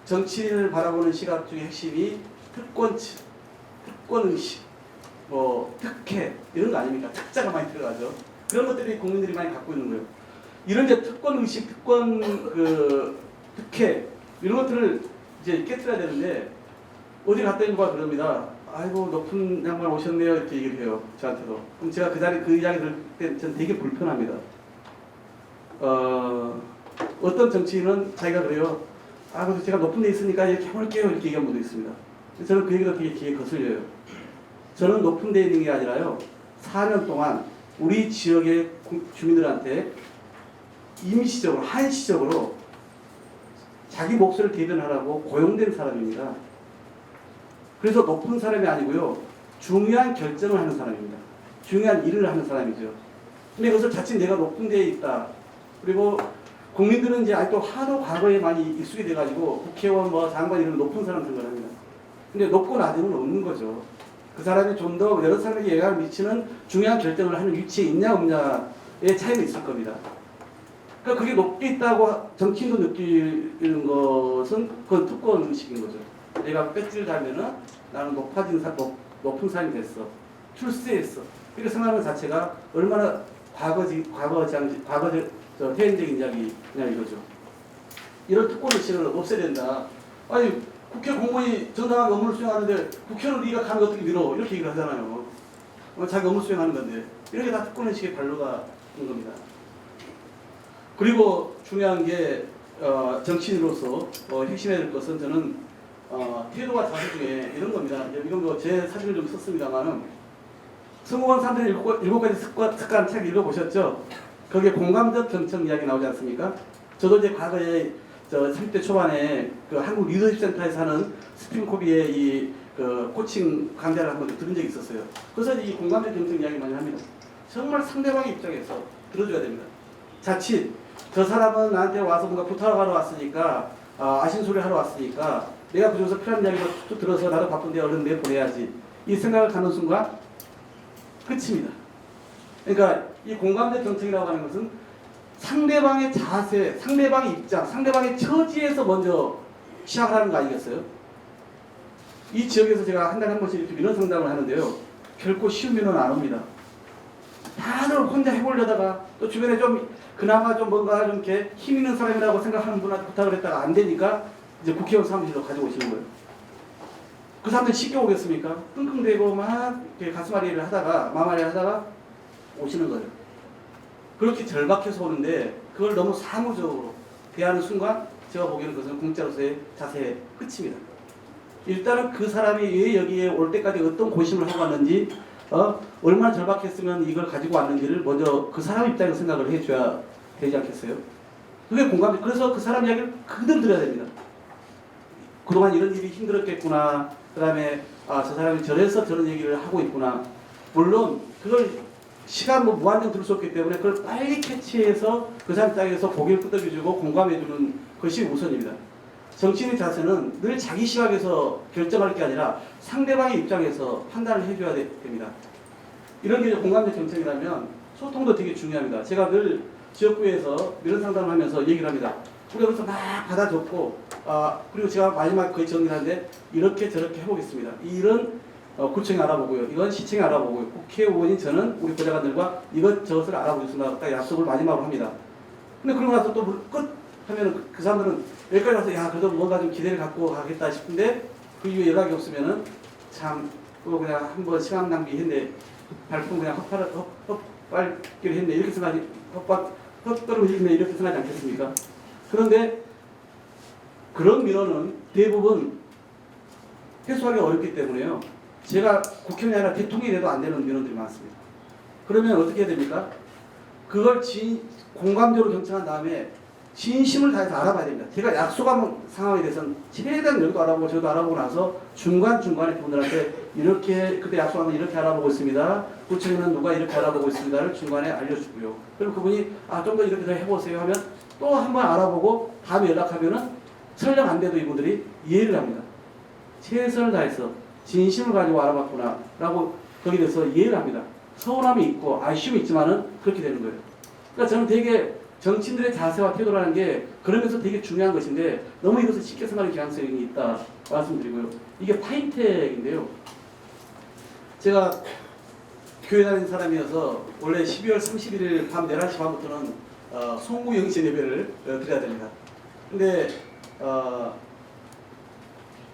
C: 정치인을 바라보는 시각 중에 핵심이 특권의식, 특혜 이런 거 아닙니까? 특자가 많이 들어가죠. 그런 것들이 국민들이 많이 갖고 있는 거예요. 이런 이제 특권 의식, 특권 특혜 이런 것들을 이제 깨뜨려야 되는데 어디 갔더니 누가 그럽니다. 아이고 높은 양반 오셨네요 이렇게 얘기를 해요 저한테도. 그럼 제가 그 이야기 들을 때 저는 되게 불편합니다. 어떤 정치인은 자기가 그래요. 아 그래서 제가 높은 데 있으니까 이렇게 해볼게요 이렇게 얘기한 분도 있습니다. 저는 그 얘기가 되게 귀에 거슬려요. 저는 높은 데 있는 게 아니라요. 4년 동안 우리 지역의 주민들한테 임시적으로 한시적으로 자기 몫을 대변하라고 고용된 사람입니다. 그래서 높은 사람이 아니고요. 중요한 결정을 하는 사람입니다. 중요한 일을 하는 사람이죠. 근데 그것을 자칫 내가 높은 데에 있다. 그리고 국민들은 이제 아직도 하도 과거에 많이 익숙이 돼가지고 국회의원 뭐 장관 이런 높은 사람 생각합니다. 근데 높고 낮음은 없는 거죠. 그 사람이 좀 더 여러 사람에게 영향을 미치는 중요한 결정을 하는 위치에 있냐 없냐의 차이는 있을 겁니다. 그러니까 그게 높게 있다고 정치인도 느끼는 것은 그건 특권 의식인 거죠. 내가 배지를 달면은 나는 높은 사람이 됐어. 출세했어. 이렇게 생각하는 자체가 얼마나 퇴행적인 이야기냐 이거죠. 이런 특권 의식을 없애야 된다. 아니 국회 공무원이 정당하게 업무를 수행하는데 국회의원 네가 가면 어떻게 밀어? 이렇게 얘기를 하잖아요. 자기 업무 수행하는 건데 이렇게 다 특권 의식의 발로가 된 겁니다. 그리고 중요한 게 정치인으로서 핵심해야 될 것은 저는 태도와 자세 중에 이런 겁니다. 이건 뭐 제 사진을 좀 썼습니다만은 성공한 사람들의 7가지 습관 책 읽어보셨죠? 거기에 공감적 경청 이야기 나오지 않습니까? 저도 이제 과거에 30대 초반에 그 한국 리더십 센터에서 하는 스티븐 코비의 그 코칭 강좌를 한번 들은 적이 있었어요. 그래서 이 공감적 경청 이야기 많이 합니다. 정말 상대방의 입장에서 들어줘야 됩니다. 자칫 저 사람은 나한테 와서 뭔가 부탁하러 왔으니까 아신소리 하러 왔으니까 내가 그중에서 필요한 이야기를 툭툭 들어서 나도 바쁜데 얼른 내보내야지 이 생각을 하는 순간 끝입니다. 그러니까 이 공감대 경청이라고 하는 것은 상대방의 자세, 상대방의 입장, 상대방의 처지에서 먼저 시작을 하는 거 아니겠어요? 이 지역에서 제가 한 달에 한 번씩 이렇게 민원 상담을 하는데요. 결코 쉬운 민원은 안 옵니다. 다들 혼자 해보려다가 또 주변에 좀 그나마 좀 뭔가 좀 이렇게 힘 있는 사람이라고 생각하는 분한테 부탁을 했다가 안 되니까 이제 국회의원 사무실로 가져오시는 거예요. 그 사람들 쉽게 오겠습니까? 끙끙대고 막 이렇게 가슴앓이를 하다가 마음앓이를 하다가 오시는 거예요. 그렇게 절박해서 오는데 그걸 너무 사무적으로 대하는 순간 제가 보기에는 그것은 공짜로서의 자세의 끝입니다. 일단은 그 사람이 왜 여기에 올 때까지 어떤 고심을 하고 왔는지 얼마나 절박했으면 이걸 가지고 왔는지를 먼저 그 사람 입장에서 생각을 해줘야 되지 않겠어요? 그게 공감이. 그래서 그 사람 이야기를 그대로 들어야 됩니다. 그동안 이런 일이 힘들었겠구나. 그 다음에 저 사람이 저래서 저런 얘기를 하고 있구나. 물론 그걸 시간 무한정 들을 수 없기 때문에 그걸 빨리 캐치해서 그 사람 입장에서 고개를 끄덕여주고 공감해주는 것이 우선입니다. 정치인의 자세는 늘 자기 시각에서 결정할 게 아니라 상대방의 입장에서 판단을 해줘야 됩니다. 이런 게 공감대 정책이라면 소통도 되게 중요합니다. 제가 늘 지역구에서 민원 상담을 하면서 얘기를 합니다. 우리가 그래서 막 받아줬고 그리고 제가 마지막 거의 정리를 하는데 이렇게 저렇게 해보겠습니다. 이런 구청이 알아보고요. 이건 시청이 알아보고요. 국회의원인 저는 우리 보좌관들과 이것저것을 알아보겠습니다. 딱 약속을 마지막으로 합니다. 근데 그러고 나서 또 끝 하면은 그 사람들은 여기까지 와서 야 그래도 뭔가 좀 기대를 갖고 가겠다 싶은데 그 이후에 연락이 없으면은 참 그거 그냥 한번 시간 낭비했네. 발품 그냥 헛발길 했네. 이렇게 생각하지 헛걸음을 했네. 이렇게 생각하지 않겠습니까? 그런데 그런 민원은 대부분 해소하기 어렵기 때문에요. 제가 국회의원이 아니라 대통령이 돼도 안 되는 민원들이 많습니다. 그러면 어떻게 해야 됩니까? 그걸 공감적으로 경청한 다음에 진심을 다해서 알아봐야 됩니다. 제가 약속한 상황에 대해서는 최대한 여기도 알아보고 저도 알아보고 나서 중간중간에 그분들한테 이렇게 그때 약속한 건 이렇게 알아보고 있습니다. 구청에는 누가 이렇게 알아보고 있습니다를 중간에 알려주고요. 그리고 그분이 좀 더 이렇게 더 해보세요 하면 또 한번 알아보고 다음에 연락하면은 설령 안 돼도 이분들이 이해를 합니다. 최선을 다해서 진심을 가지고 알아봤구나 라고 거기에 대해서 이해를 합니다. 서운함이 있고 아쉬움이 있지만은 그렇게 되는 거예요. 그러니까 저는 되게 정치인들의 자세와 태도라는 게 그러면서 되게 중요한 것인데 너무 이것을 쉽게 생각하는 경향성이 있다 말씀드리고요. 이게 파인텍인데요. 제가 교회 다니는 사람이어서 원래 12월 31일 밤 11시 반부터는 송구영신 예배를 드려야 됩니다. 근데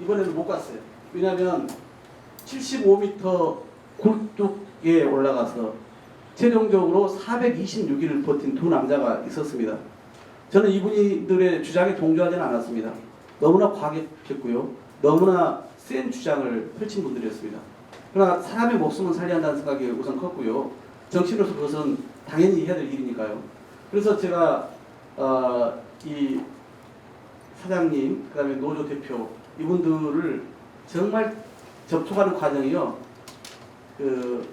C: 이번에는 못 갔어요. 왜냐하면 75m 굴뚝에 올라가서 최종적으로 426일을 버틴 두 남자가 있었습니다. 저는 이분들의 주장에 동조하지는 않았습니다. 너무나 과격했고요. 너무나 센 주장을 펼친 분들이었습니다. 그러나 사람의 목숨은 살려야 한다는 생각이 우선 컸고요. 정치인으로서 그것은 당연히 해야 될 일이니까요. 그래서 제가 이 사장님, 그 다음에 노조 대표 이분들을 정말 접촉하는 과정이요.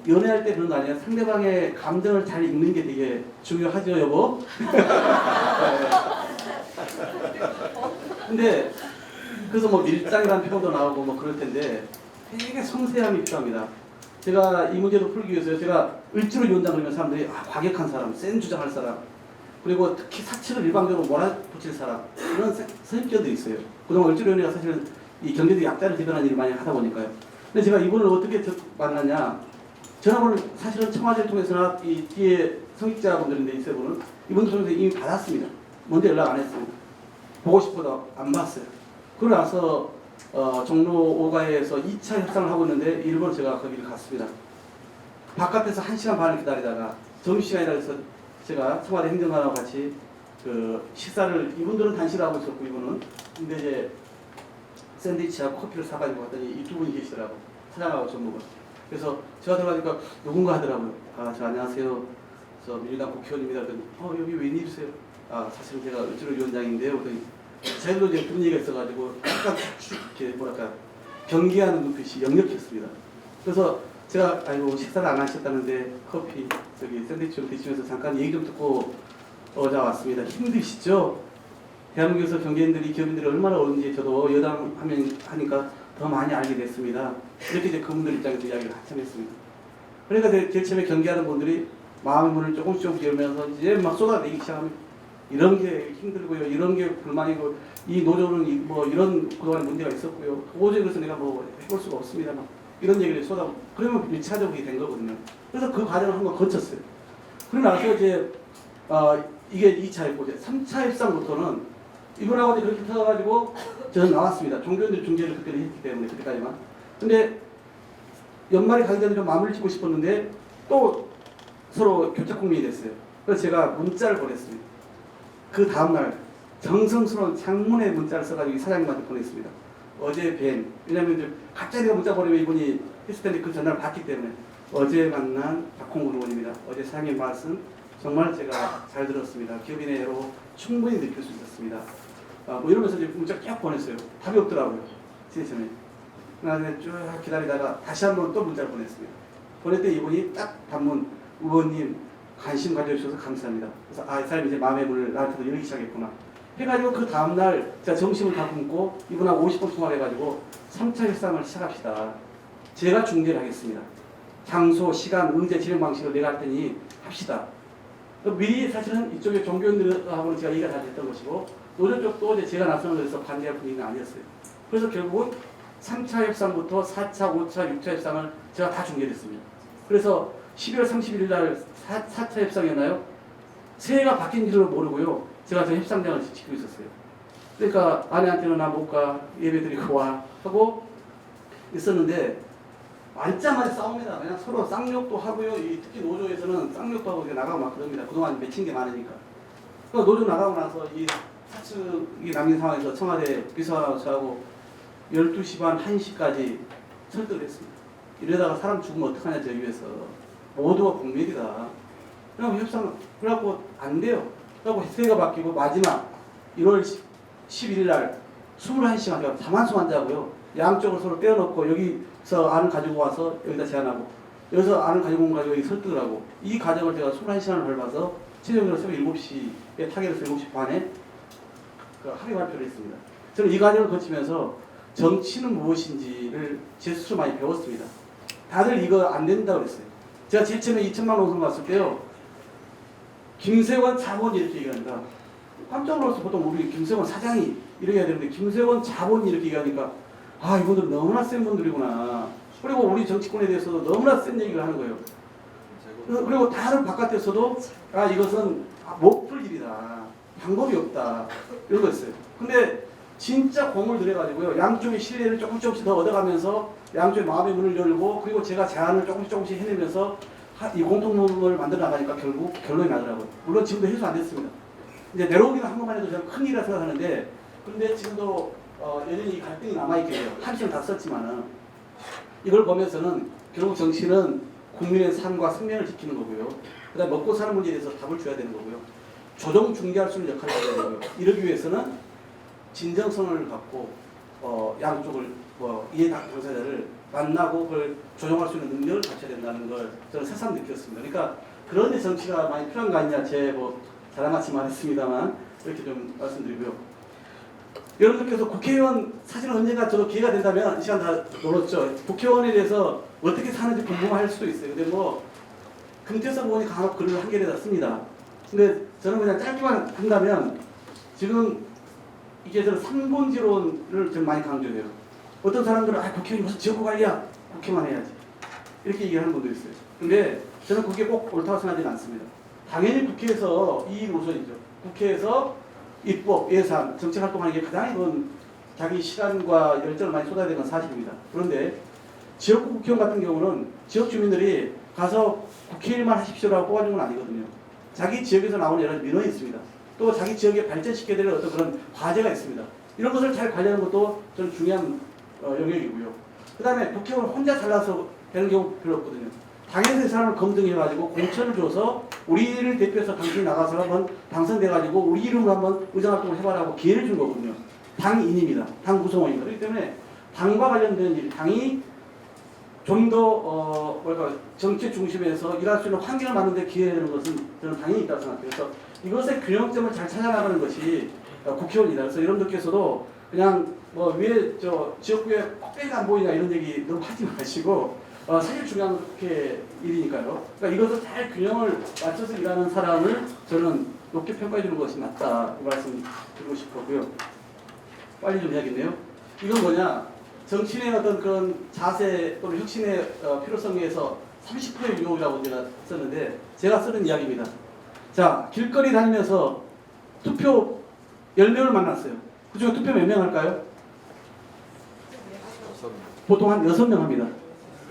C: 연애할 때 그런 거 아니에요? 상대방의 감정을 잘 읽는 게 되게 중요하죠, 여보? 근데 그래서 뭐 밀당이라는 표현도 나오고 뭐 그럴 텐데 되게 섬세함이 필요합니다. 제가 이 문제도 풀기 위해서 제가 을지로 위원장 그러면 사람들이 과격한 사람, 센 주장할 사람, 그리고 특히 사측을 일방적으로 몰아붙일 사람, 이런 선입견들이 있어요. 그동안 을지로 위원회가 사실은 이 경제적 약자를 대변하는 일을 많이 하다 보니까요. 근데 제가 이분을 어떻게 만났냐? 전화번호 사실은 청와대를 통해서나 이 뒤에 성직자분들인데 이 세 분은 이분들 통해서 이미 받았습니다. 먼저 연락 안 했습니다. 보고 싶어도 안 봤어요. 그러고 나서 종로 5가에서 2차 협상을 하고 있는데 일부러 제가 거기를 갔습니다. 바깥에서 1시간 반을 기다리다가 점심시간이라 해서 제가 청와대 행정관하고 같이 식사를 이분들은 단식을 하고 있었고 이분은 근데 이제 샌드위치하고 커피를 사가지고 갔더니 이 두 분이 계시더라고. 사장하고 전무가. 그래서 제가 들어가니까 누군가 하더라고요. 저 안녕하세요. 저 민주당 국회의원입니다. 그랬더니 여기 웬일이세요? 사실은 제가 을지로 위원장인데요. 그랬더니 자기도 이제 그런 얘기가 있어가지고 약간 이렇게 뭐랄까 경계하는 눈빛이 역력했습니다. 그래서 제가 아이고 식사를 안 하셨다는데 커피 샌드위치 좀 드시면서 잠깐 얘기 좀 듣고 왔습니다. 힘드시죠? 대한민국에서 경제인들이 기업인들이 얼마나 어려운지 저도 여당 하니까 더 많이 알게 됐습니다. 이렇게 이제 그분들 입장에서 이야기를 한참 했습니다. 그러니까 제일 처음에 경계하는 분들이 마음의 문을 조금씩 열면서 이제 막 쏟아내기 시작합니다. 이런 게 힘들고요. 이런 게 불만이고 이 노조는 뭐 이런 그동안에 문제가 있었고요. 도저히 그래서 내가 뭐 해볼 수가 없습니다. 막 이런 얘기를 쏟아고 그러면 1차적이 된 거거든요. 그래서 그 과정을 한번 거쳤어요. 그러고 나서 이제 이게 2차였고 이제 3차 협상부터는 이분하고 그렇게 터가지고 저는 나왔습니다. 종교인들 중재를 그때는 했기 때문에 그때까지만. 근데 연말에 가기 전에 좀 마무리 짓고 싶었는데 또 서로 교착 국면이 됐어요. 그래서 제가 문자를 보냈습니다. 그 다음날 정성스러운 장문의 문자를 써가지고 사장님한테 보냈습니다. 어제 뵌, 왜냐면 이제 갑자기 문자 보내면 이분이 했을 텐데 그 전화를 받기 때문에 어제 만난 박홍근 의원입니다. 어제 사장님 말씀 정말 제가 잘 들었습니다. 기업인의 애로 충분히 느낄 수 있었습니다. 뭐 이러면서 이제 문자 쭉 보냈어요. 답이 없더라고요. 제일 처음에. 그다음에 쭉 기다리다가 다시 한번 또 문자를 보냈습니다. 보낼 때 이분이 딱 단문 의원님 관심 가져주셔서 감사합니다. 그래서 이 사람이 이제 마음의 문을 나한테도 열기 시작했구나. 해가지고 그 다음날 제가 점심을 다 굶고 이분하고 50분 통화를 해가지고 3차 협상을 시작합시다. 제가 중재를 하겠습니다. 장소, 시간, 응제 진행 방식을 내가 할 테니 합시다. 미리 사실은 이쪽에 종교인들하고는 제가 얘기가 다 됐던 것이고 노조 쪽도 이제 제가 나서는 데서 반대할 분위기는 아니었어요. 그래서 결국은 3차 협상부터 4차, 5차, 6차 협상을 제가 다 중재했습니다. 그래서 12월 31일 날 4차 협상이었나요? 새해가 바뀐지를 모르고요. 제가 저 협상장을 지키고 있었어요. 그러니까 아내한테는 나 못 가, 예배드리고 와 하고 있었는데 앉자마자 싸웁니다. 그냥 서로 쌍욕도 하고요. 특히 노조에서는 쌍욕도 하고 나가고 막 그럽니다. 그동안 맺힌 게 많으니까. 그러니까 노조 나가고 나서 이 사측이 남긴 상황에서 청와대 비서관하고 저하고 12시 반 1시까지 설득을 했습니다. 이러다가 사람 죽으면 어떡하냐 저기 위해서. 모두가 공멸이다. 그럼 협상 그래갖고 안 돼요. 그래갖고 새해가 바뀌고 마지막 1월 11일 날 21시간 제가 다만수 환자고요. 양쪽을 서로 떼어놓고 여기서 안을 가지고 와서 여기다 제안하고 여기서 안을 가지고 온 가지고 여기 설득을 하고 이 과정을 제가 21시간을 밟아서 최종적으로 새벽 7시에 타결해서 7시 반에 합의 발표를 했습니다. 저는 이 과정을 거치면서 정치는 무엇인지를 제 스스로 많이 배웠습니다. 다들 이거 안 된다고 그랬어요. 제가 제일 처음에 2천만 원 갔을 때요. 김세원 자본 이렇게 얘기합니다. 깜짝 놀라서 보통 우리 김세원 사장이 이렇게 해야 되는데 김세원 자본 이렇게 얘기하니까 이분들 너무나 센 분들이구나. 그리고 우리 정치권에 대해서도 너무나 센 얘기를 하는 거예요. 그리고 다른 바깥에서도 이것은 못 풀 일이다. 방법이 없다. 이런 거 있어요. 근데 진짜 공을 들여가지고요. 양쪽의 신뢰를 조금씩 더 얻어가면서 양쪽의 마음의 문을 열고 그리고 제가 제안을 조금씩 해내면서 이 공통점을 만들어 나가니까 결국 결론이 나더라고요. 물론 지금도 해소 안 됐습니다. 이제 내려오기는 한 번만 해도 저는 큰일이라 생각하는데 그런데 지금도 여전히 이 갈등이 남아있게 돼요. 한시는 다 썼지만은 이걸 보면서는 결국 정치는 국민의 삶과 생명을 지키는 거고요. 그 다음에 먹고 사는 문제에 대해서 답을 줘야 되는 거고요. 조정 중재할 수 있는 역할을 해야 되고요. 이러기 위해서는 진정성을 갖고 양쪽을 이해 당사자를 만나고 그걸 조정할 수 있는 능력을 갖춰야 된다는 걸 저는 새삼 느꼈습니다. 그러니까 그런 데 정치가 많이 필요한 거 아니냐 제 자랑같이 말했습니다만 이렇게 좀 말씀드리고요. 여러분들께서 국회의원 사실은 언젠가 저도 기회가 된다면 이 시간 다 놀았죠. 국회의원에 대해서 어떻게 사는지 궁금할 수도 있어요. 근데 금태섭 의원이 간혹 글을 한 개를 다 씁니다. 근데 저는 그냥 짧게만 한다면 지금 이게 저는 3본지론을 좀 많이 강조해요. 어떤 사람들은 국회의원이 무슨 지역구 관리야? 국회만 해야지. 이렇게 얘기하는 분도 있어요. 근데 저는 그게 꼭 옳다고 생각하지는 않습니다. 당연히 국회에서 이 노선이죠. 국회에서 입법, 예산, 정책활동하는 게 가장 이건 자기 시간과 열정을 많이 쏟아야 되는 건 사실입니다. 그런데 지역구 국회의원 같은 경우는 지역 주민들이 가서 국회일만 하십시오라고 뽑아준 건 아니거든요. 자기 지역에서 나오는 여러 민원이 있습니다. 또 자기 지역에 발전시켜야 될 어떤 그런 과제가 있습니다. 이런 것을 잘 관리하는 것도 저는 중요한 영역이고요. 그 다음에 국회의원 혼자 잘나서 되는 경우 별로 없거든요. 당에서 이 사람을 검증해가지고 공천을 줘서 우리를 대표해서 당신이 나가서 한번 당선돼가지고 우리 이름으로 한번 의정활동을 해봐라고 기회를 준 거거든요. 당인입니다. 당 구성원입니다. 그렇기 때문에 당과 관련된 일, 당이 좀 더 정치 중심에서 일할 수 있는 환경을 만드는 데 기회를 주는 것은 저는 당연히 있다고 생각해요. 그래서 이것의 균형점을 잘 찾아나가는 것이 국회의원이다. 그래서 여러분들께서도 그냥 위에 지역구에 꼭대기가 안 보이냐 이런 얘기 너무 하지 마시고 사실 중요한 국회 일이니까요. 그러니까 이것을 잘 균형을 맞춰서 일하는 사람을 저는 높게 평가해 주는 것이 맞다. 이 말씀 드리고 싶었고요. 빨리 좀 해야겠네요. 이건 뭐냐? 정치인의 어떤 그런 자세 또는 혁신의 필요성에 의해서 30%의 유혹이라고 제가 썼는데 제가 쓰는 이야기입니다. 자, 길거리 다니면서 투표 10명을 만났어요. 그중에 투표 몇 명 할까요? 보통 한 6명 합니다.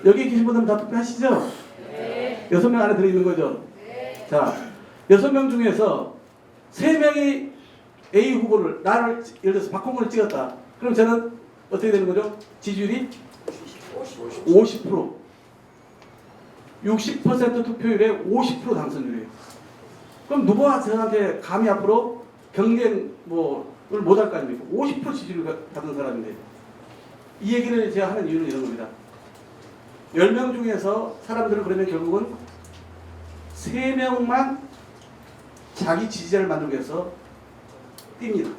C: 여기 계신 분들은 다 투표하시죠? 네. 6명 안에 들어있는 거죠? 네. 자, 6명 중에서 3명이 A 후보를 나를 예를 들어서 박홍근을 찍었다. 그럼 저는 어떻게 되는 거죠? 지지율이 50%. 60% 투표율에 50% 당선율이에요. 그럼 누가 저한테 감히 앞으로 경쟁을 못할 거 아닙니까? 50% 지지율을 받은 사람인데. 이 얘기를 제가 하는 이유는 이런 겁니다. 10명 중에서 사람들은 그러면 결국은 3명만 자기 지지자를 만들기 위해서 뜁니다.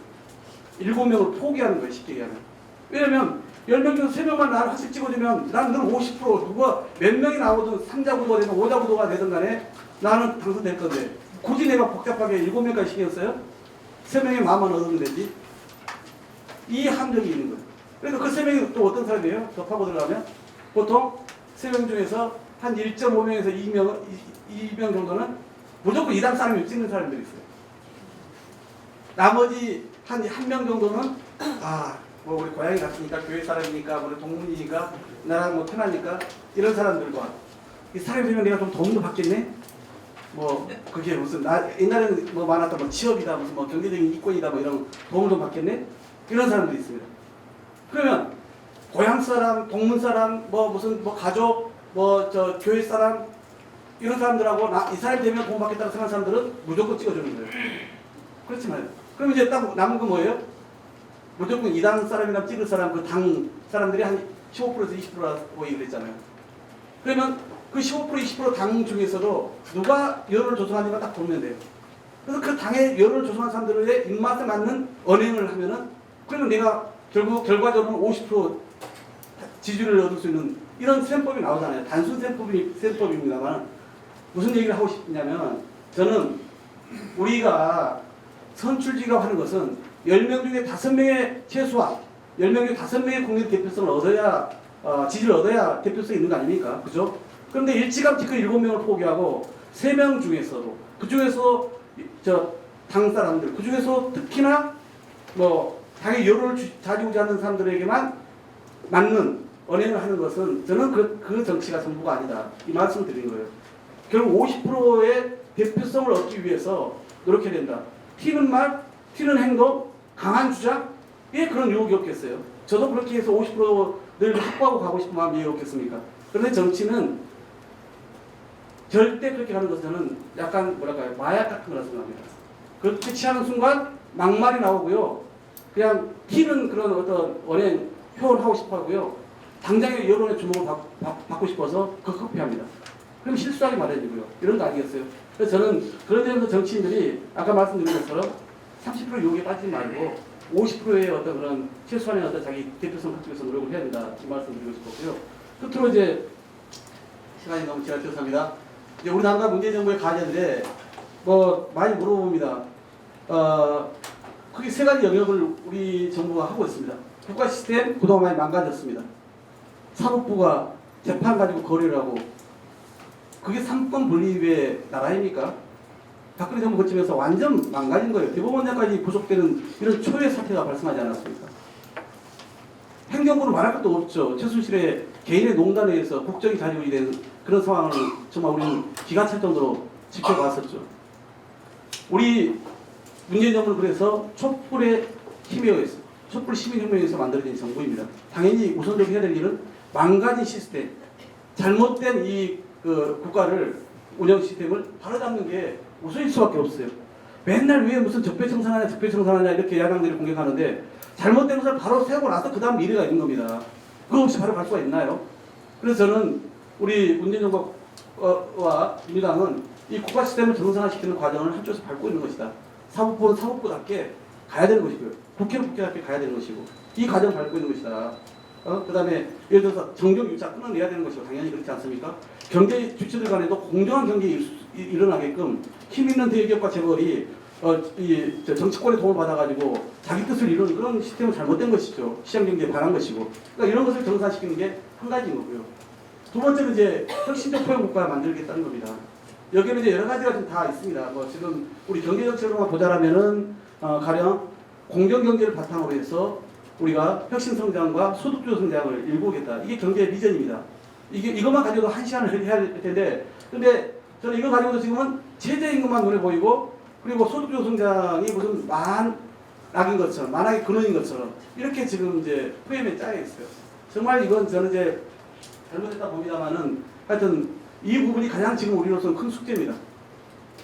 C: 7명을 포기하는 거예요. 쉽게 얘기하면. 왜냐면 10명 중에서 3명만 나를 확실히 찍어주면 나는 늘 50% 누가 몇 명이 나오든 3자 구도가 되든 5자 구도가 되든 간에 나는 당선될 건데 굳이 내가 복잡하게 7명까지 신경 써요? 3명의 마음만 얻으면 되지. 이 함정이 있는 거예요. 그래서 그 3명이 또 어떤 사람이에요? 접하고 들어가면 보통 3명 중에서 한 1.5명에서 2명 정도는 무조건 이당 사람이 찍는 사람들이 있어요. 나머지 한 명 정도는 우리 고향이 같으니까 교회 사람이니까 우리 동문이니까 나랑 편하니까 이런 사람들과 이 사람이 되면 내가 좀 도움도 받겠네. 그게 무슨 옛날에는 많았던 취업이다 무슨 경제적인 이권이다 이런 도움을 좀 받겠네. 이런 사람들이 있습니다. 그러면 고향 사람, 동문 사람, 무슨 가족, 교회 사람 이런 사람들하고 이 사람이 되면 도움 받겠다고 생각하는 사람들은 무조건 찍어주는 거예요. 그렇지 말요. 그럼 이제 딱 남은 건 뭐예요? 무조건 이당 사람이나 찍을 사람, 그 당 사람들이 한 15%에서 20%라고 얘기를 했잖아요. 그러면 그 15%, 20% 당 중에서도 누가 여론을 조성하는가 딱 보면 돼요. 그래서 그 당의 여론을 조성한 사람들의 입맛에 맞는 언행을 하면은 그러면 내가 결국 결과적으로는 50% 지지율을 얻을 수 있는 이런 셈법이 나오잖아요. 단순 셈법입니다만 무슨 얘기를 하고 싶냐면 저는 우리가 선출직업 하는 것은 10명 중에 5명의 최소한 10명 중에 5명의 국민 대표성을 얻어야 지지를 얻어야 대표성이 있는 거 아닙니까? 그죠? 그런데 일찌감치 그 7명을 포기하고 3명 중에서도 그중에서 당 사람들 그중에서 특히나 뭐 당의 여론을 가지고자 하는 사람들에게만 맞는 언행을 하는 것은 저는 그 정치가 전부가 아니다. 이 말씀을 드린 거예요. 결국 50%의 대표성을 얻기 위해서 노력해야 된다. 튀는 말, 튀는 행동, 강한 주장, 왜 그런 유혹이 없겠어요? 저도 그렇게 해서 50%를 확보하고 가고 싶은 마음이 왜 없겠습니까? 그런데 정치는 절대 그렇게 가는 것은 저는 약간 뭐랄까요, 마약 같은 거라 생각합니다. 그렇게 취하는 순간 막말이 나오고요. 그냥 튀는 그런 어떤 언행 표현하고 싶어 하고요. 당장의 여론의 주목을 받고 싶어서 급급해합니다. 그럼 실수하기 마련이고요. 이런 거 아니겠어요? 그래서 저는 그런 점에서 정치인들이 아까 말씀드린 것처럼 30% 유혹에 빠지지 말고 50%의 어떤 그런 최소한의 어떤 자기 대표성 갖기 위해서 노력을 해야 된다. 이 말씀 드리고 싶었고요. 끝으로 이제 시간이 너무 지나쳐서합니다. 이제 우리 나라가 문재인 정부의 과제인데 뭐 많이 물어봅니다. 크게 3가지 영역을 우리 정부가 하고 있습니다. 국가 시스템 그동안 많이 망가졌습니다. 사법부가 재판 가지고 거래를 하고 그게 삼권 분립의 나라입니까? 박근혜 정부 거치면서 완전 망가진 거예요. 대법원장까지 구속되는 이런 초유의 사태가 발생하지 않았습니까? 행정부는 말할 것도 없죠. 최순실의 개인의 농단에 의해서 국정이 자리우리 된 그런 상황을 정말 우리는 기가 찰 정도로 지켜봤었죠. 우리 문재인 정부는 그래서 촛불의 힘에 의해서 촛불 시민혁명에 의해서 만들어진 정부입니다. 당연히 우선적으로 해야 될 일은 망가진 시스템, 잘못된 이 국가를 운영 시스템을 바로잡는 게 우선일 수밖에 없어요. 맨날 왜 무슨 적폐청산하냐 이렇게 야당들이 공격하는데 잘못된 것을 바로 세우고 나서 그 다음 미래가 있는 겁니다. 그거 없이 바로 갈 수가 있나요? 그래서 저는 우리 문재인 정부와 민주당은 이 국가 시스템을 정상화시키는 과정을 한쪽에서 밟고 있는 것이다. 사법부는 사법부답게 가야 되는 것이고요. 국회는 국회답게 가야 되는 것이고 이 과정을 밟고 있는 것이다. 그 다음에 예를 들어서 정경유착 끊어내야 되는 것이고 당연히 그렇지 않습니까? 경제 주체들 간에도 공정한 경쟁이 일어나게끔 힘 있는 대기업과 재벌이 정치권의 도움을 받아가지고 자기 뜻을 이루는 그런 시스템은 잘못된 것이죠. 시장경제에 반한 것이고. 그러니까 이런 것을 정상화시키는 게 한 가지인 거고요. 두 번째는 이제 혁신적 포용국가를 만들겠다는 겁니다. 여기는 이제 여러 가지가 좀 다 있습니다. 뭐 지금 우리 경제정책으로만 보자라면은 가령 공정경제를 바탕으로 해서 우리가 혁신성장과 소득주도 성장을 일구겠다. 이게 경제의 비전입니다. 이것만 가지고도 1시간을 해야 될 텐데, 근데 저는 이거 가지고도 지금은 최저임금만 눈에 보이고, 그리고 소득주도 성장이 무슨 만악인 것처럼, 만악의 근원인 것처럼, 이렇게 지금 이제 프레임에 짜여 있어요. 정말 이건 저는 이제 잘못했다 봅니다만은, 하여튼 이 부분이 가장 지금 우리로서는 큰 숙제입니다.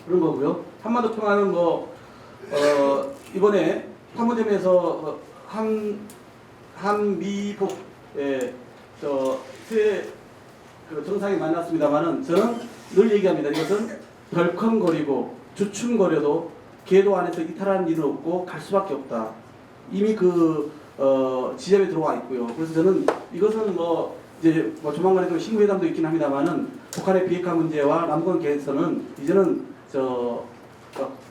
C: 그런 거고요. 한반도 평화는 이번에 판문점에서 한미북 세 정상이 만났습니다만은 저는 늘 얘기합니다. 이것은 덜컹거리고 주춤거려도 궤도 안에서 이탈하는 일은 없고 갈 수밖에 없다. 이미 지점에 들어와 있고요. 그래서 저는 이것은 이제 조만간에 또 신구회담도 있긴 합니다만은 북한의 비핵화 문제와 남북한 개선은 이제는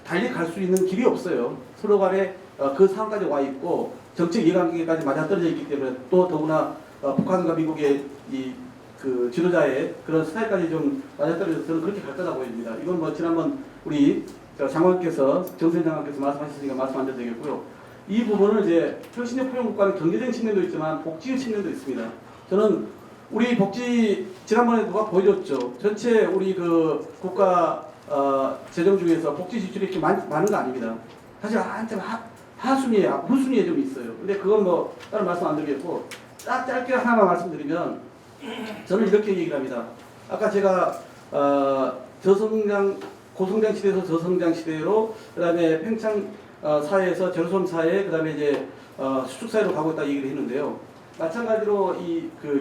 C: 달리 갈 수 있는 길이 없어요. 서로 간에 그 상황까지 와 있고 정책 이해관계까지 맞아떨어져 있기 때문에 또 더구나 북한과 미국의 지도자의 그런 스타일까지 좀 맞아떨어져서 저는 그렇게 갈 거다 보입니다. 이건 지난번 우리 장관께서 정세현 장관께서 말씀하셨으니까 말씀 안 드려도 되겠고요. 이 부분을 이제 혁신적 포용국가는 경제적인 측면도 있지만 복지의 측면도 있습니다. 저는 우리 복지 지난번에 누가 보여줬죠. 전체 우리 국가 재정 중에서 복지 지출이 이렇게 많은 거 아닙니다. 사실 한참 후순위에 좀 있어요. 근데 그건 다른 말씀 안 드리겠고 짧게 하나만 말씀드리면 저는 이렇게 얘기를 합니다. 아까 제가 고성장 시대에서 저성장 시대로 그다음에 팽창 사회에서 제로섬 사회 그다음에 이제 수축 사회로 가고 있다 얘기를 했는데요. 마찬가지로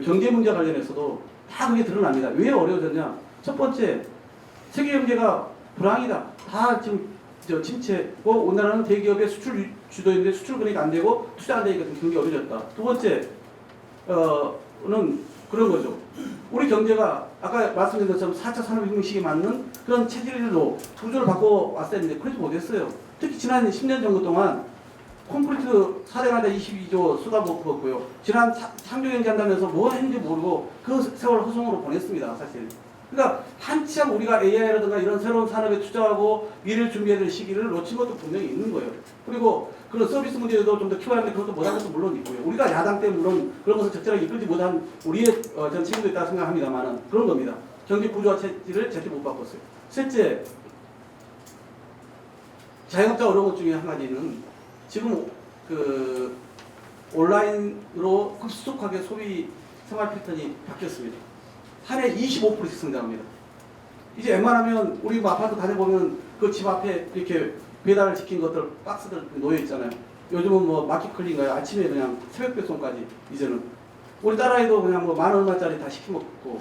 C: 경제 문제 관련해서도 다 그게 드러납니다. 왜 어려워졌냐? 첫 번째 세계 경제가 불황이다. 다 지금 침체고 우리나라는 대기업의 수출 주도인데 수출 금액이 안 되고 투자 안 되니까 경기 어려졌다. 두 번째는 그런 거죠. 우리 경제가 아까 말씀드린 것처럼 4차 산업혁명 시기에 맞는 그런 체질로 구조를 바꿔 왔어야 했는데 그러지 못했어요. 특히 지난 10년 정도 동안 콘크리트 사대마다 22조 쏟아부었고요. 지난 창조경제 한다면서 뭐 했는지 모르고 그 세월 허송으로 보냈습니다. 사실. 그러니까 한참 우리가 AI라든가 이런 새로운 산업에 투자하고 미래를 준비해야 될 시기를 놓친 것도 분명히 있는 거예요. 그리고 그런 서비스 문제도 좀 더 키워야 하는데 그것도 못한 것도 물론 있고요. 우리가 야당 때 물론 그런 것을 적절하게 이끌지 못한 우리의 전 책임도 있다고 생각합니다만은 그런 겁니다. 경제 구조화 체질을 제때 못 바꿨어요. 셋째, 자영업자 어려운 것 중에 한 가지는 지금 그 온라인으로 급속하게 소비 생활 패턴이 바뀌었습니다. 한 해 25%씩 성장합니다. 이제 웬만하면 우리 뭐 아파트 다녀보면 그 집 앞에 이렇게 배달을 시킨 것들 박스들 놓여 있잖아요. 요즘은 뭐 마켓컬린가요? 아침에 그냥 새벽 배송까지 이제는 우리 딸아이도 그냥 뭐 10,000원짜리 다 시켜 먹고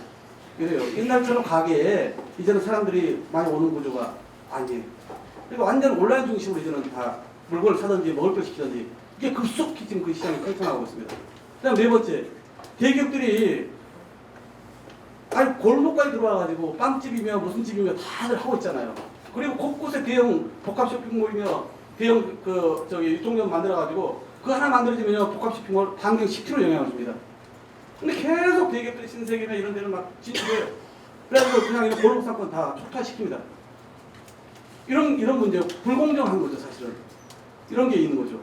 C: 이래요. 옛날처럼 가게에 이제는 사람들이 많이 오는 구조가 아니에요. 그러니까 완전 온라인 중심으로 이제는 다 물건을 사든지 먹을 걸 시키든지 이게 급속히 지금 그 시장이 팽창하고 있습니다. 그다음 네 번째, 대기업들이 아니 골목까지 들어와가지고 빵집이며 무슨 집이며 다들 하고 있잖아요. 그리고 곳곳에 대형 복합 쇼핑몰이며 대형 그 저기 유통점 만들어가지고 그 하나 만들어지면 복합 쇼핑몰 반경 10km 영향을 줍니다. 근데 계속 대기업들이 신세계나 이런 데는 막 진출해요. 그래가지고 그냥 이런 골목 상권 다 촉발시킵니다. 이런 문제, 불공정한 거죠 사실은. 이런 게 있는 거죠.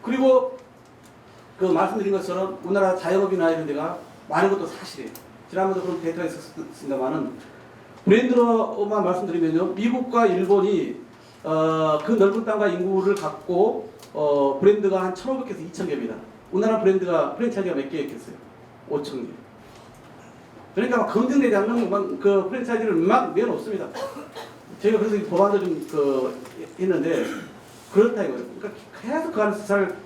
C: 그리고 그 말씀드린 것처럼 우리나라 자영업이나 이런 데가 많은 것도 사실이에요. 지난번에도 그런 데이터가 있었습니다만은 브랜드로만 말씀드리면요, 미국과 일본이 그 넓은 땅과 인구를 갖고 브랜드가 한 1,500개에서 2,000개입니다. 우리나라 프랜차이즈가 몇 개 있겠어요? 5,000개. 그러니까 막 검증되지 않는 그 프랜차이즈를 막 내놓습니다. 제가 그래서 법안도 좀 했는데 그렇다 이거예요. 그러니까 계속 그 안에서 살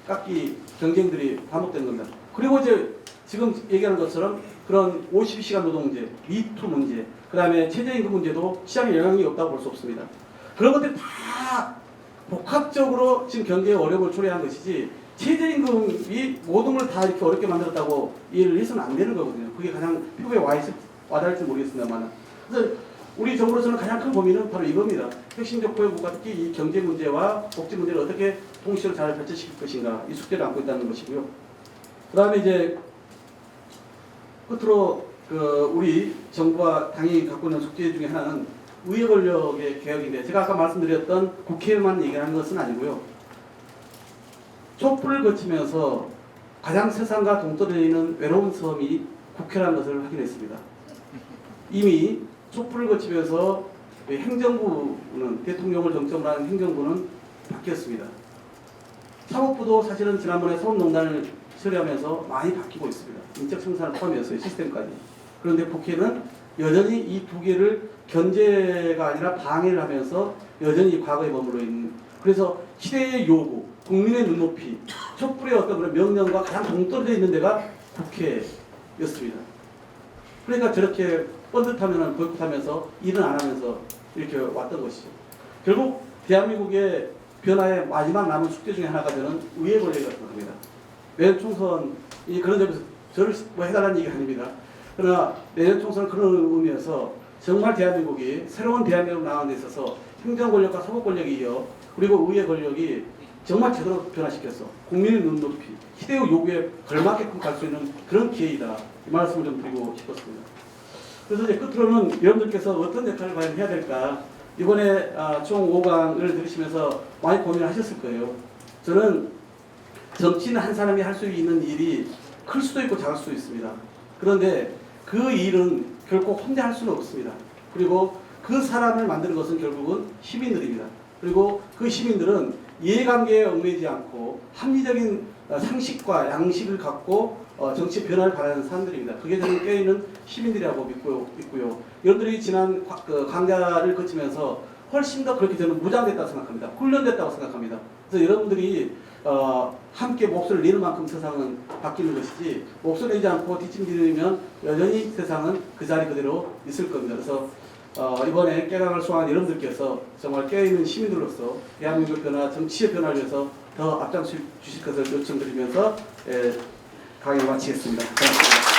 C: 깎기 경쟁들이 반복되는 겁니다. 그리고 이제 지금 얘기하는 것처럼 그런 52시간 노동 문제, 미투 문제, 그 다음에 최저임금 문제도 시장에 영향이 없다고 볼 수 없습니다. 그런 것들이 다 복합적으로 지금 경제에 어려움을 초래한 것이지 최저임금이 모든 걸 다 이렇게 어렵게 만들었다고 이해를 해서는 안 되는 거거든요. 그게 가장 피부에 와닿을지 모르겠습니다만. 그래서 우리 정부로서는 가장 큰 고민은 바로 이겁니다. 혁신적 보유국가 특히 이 경제 문제와 복지 문제를 어떻게 동시에 잘 발전시킬 것인가 이 숙제를 안고 있다는 것이고요. 그 다음에 이제 끝으로 우리 정부와 당이 갖고 있는 숙제 중에 하나는 의회 권력의 개혁인데 제가 아까 말씀드렸던 국회만 얘기하는 것은 아니고요. 촛불을 거치면서 가장 세상과 동떨어져 있는 외로운 섬이 국회라는 것을 확인했습니다. 이미 촛불을 거치면서 행정부는 대통령을 정점으로 하는 행정부는 바뀌었습니다. 사법부도 사실은 지난번에 소음농단을 처리하면서 많이 바뀌고 있습니다. 인적 청산을 포함해서요, 시스템까지. 그런데 국회는 여전히 이 두 개를 견제가 아니라 방해를 하면서 여전히 과거에 머물러 있는. 그래서 시대의 요구, 국민의 눈높이, 촛불의 어떤 그런 명령과 가장 동떨어져 있는 데가 국회였습니다. 그러니까 저렇게 뻔듯하면 보이콧하면서 일은 안 하면서 이렇게 왔던 것이죠. 결국 대한민국의 변화의 마지막 남은 숙제 중에 하나가 되는 의회 권력이라고 생각합니다. 내년 총선이 그런 점에서 저를 뭐 해달라는 얘기가 아닙니다. 그러나 내년 총선은 그런 의미에서 정말 대한민국이 새로운 대한민국으로 나가는 데 있어서 행정 권력과 사법 권력이 이어 그리고 의회 권력이 정말 제대로 변화시켜서 국민의 눈높이, 시대의 요구에 걸맞게끔 갈 수 있는 그런 기회이다. 이 말씀을 좀 드리고 싶었습니다. 그래서 이제 끝으로는 여러분들께서 어떤 역할을 과연 해야 될까? 이번에 총 5강을 들으시면서 많이 고민을 하셨을 거예요. 저는 정치는 한 사람이 할 수 있는 일이 클 수도 있고 작을 수도 있습니다. 그런데 그 일은 결코 혼자 할 수는 없습니다. 그리고 그 사람을 만드는 것은 결국은 시민들입니다. 그리고 그 시민들은 이해관계에 얽매이지 않고 합리적인 상식과 양식을 갖고 정치 변화를 바라는 사람들입니다. 그게 저는 껴있는 시민들이라고 믿고 있고요. 여러분들이 지난 강좌를 거치면서 훨씬 더 그렇게 저는 무장됐다고 생각합니다. 훈련됐다고 생각합니다. 그래서 여러분들이 함께 목소리를 내는 만큼 세상은 바뀌는 것이지 목소리 내지 않고 뒷짐지르면 여전히 세상은 그 자리 그대로 있을 겁니다. 그래서 이번에 깨강을 수행한 여러분들께서 정말 깨어있는 시민들로서 대한민국 변화, 정치의 변화를 위해서 더 앞장서 주실 것을 요청드리면서 강의를 마치겠습니다. 고맙습니다.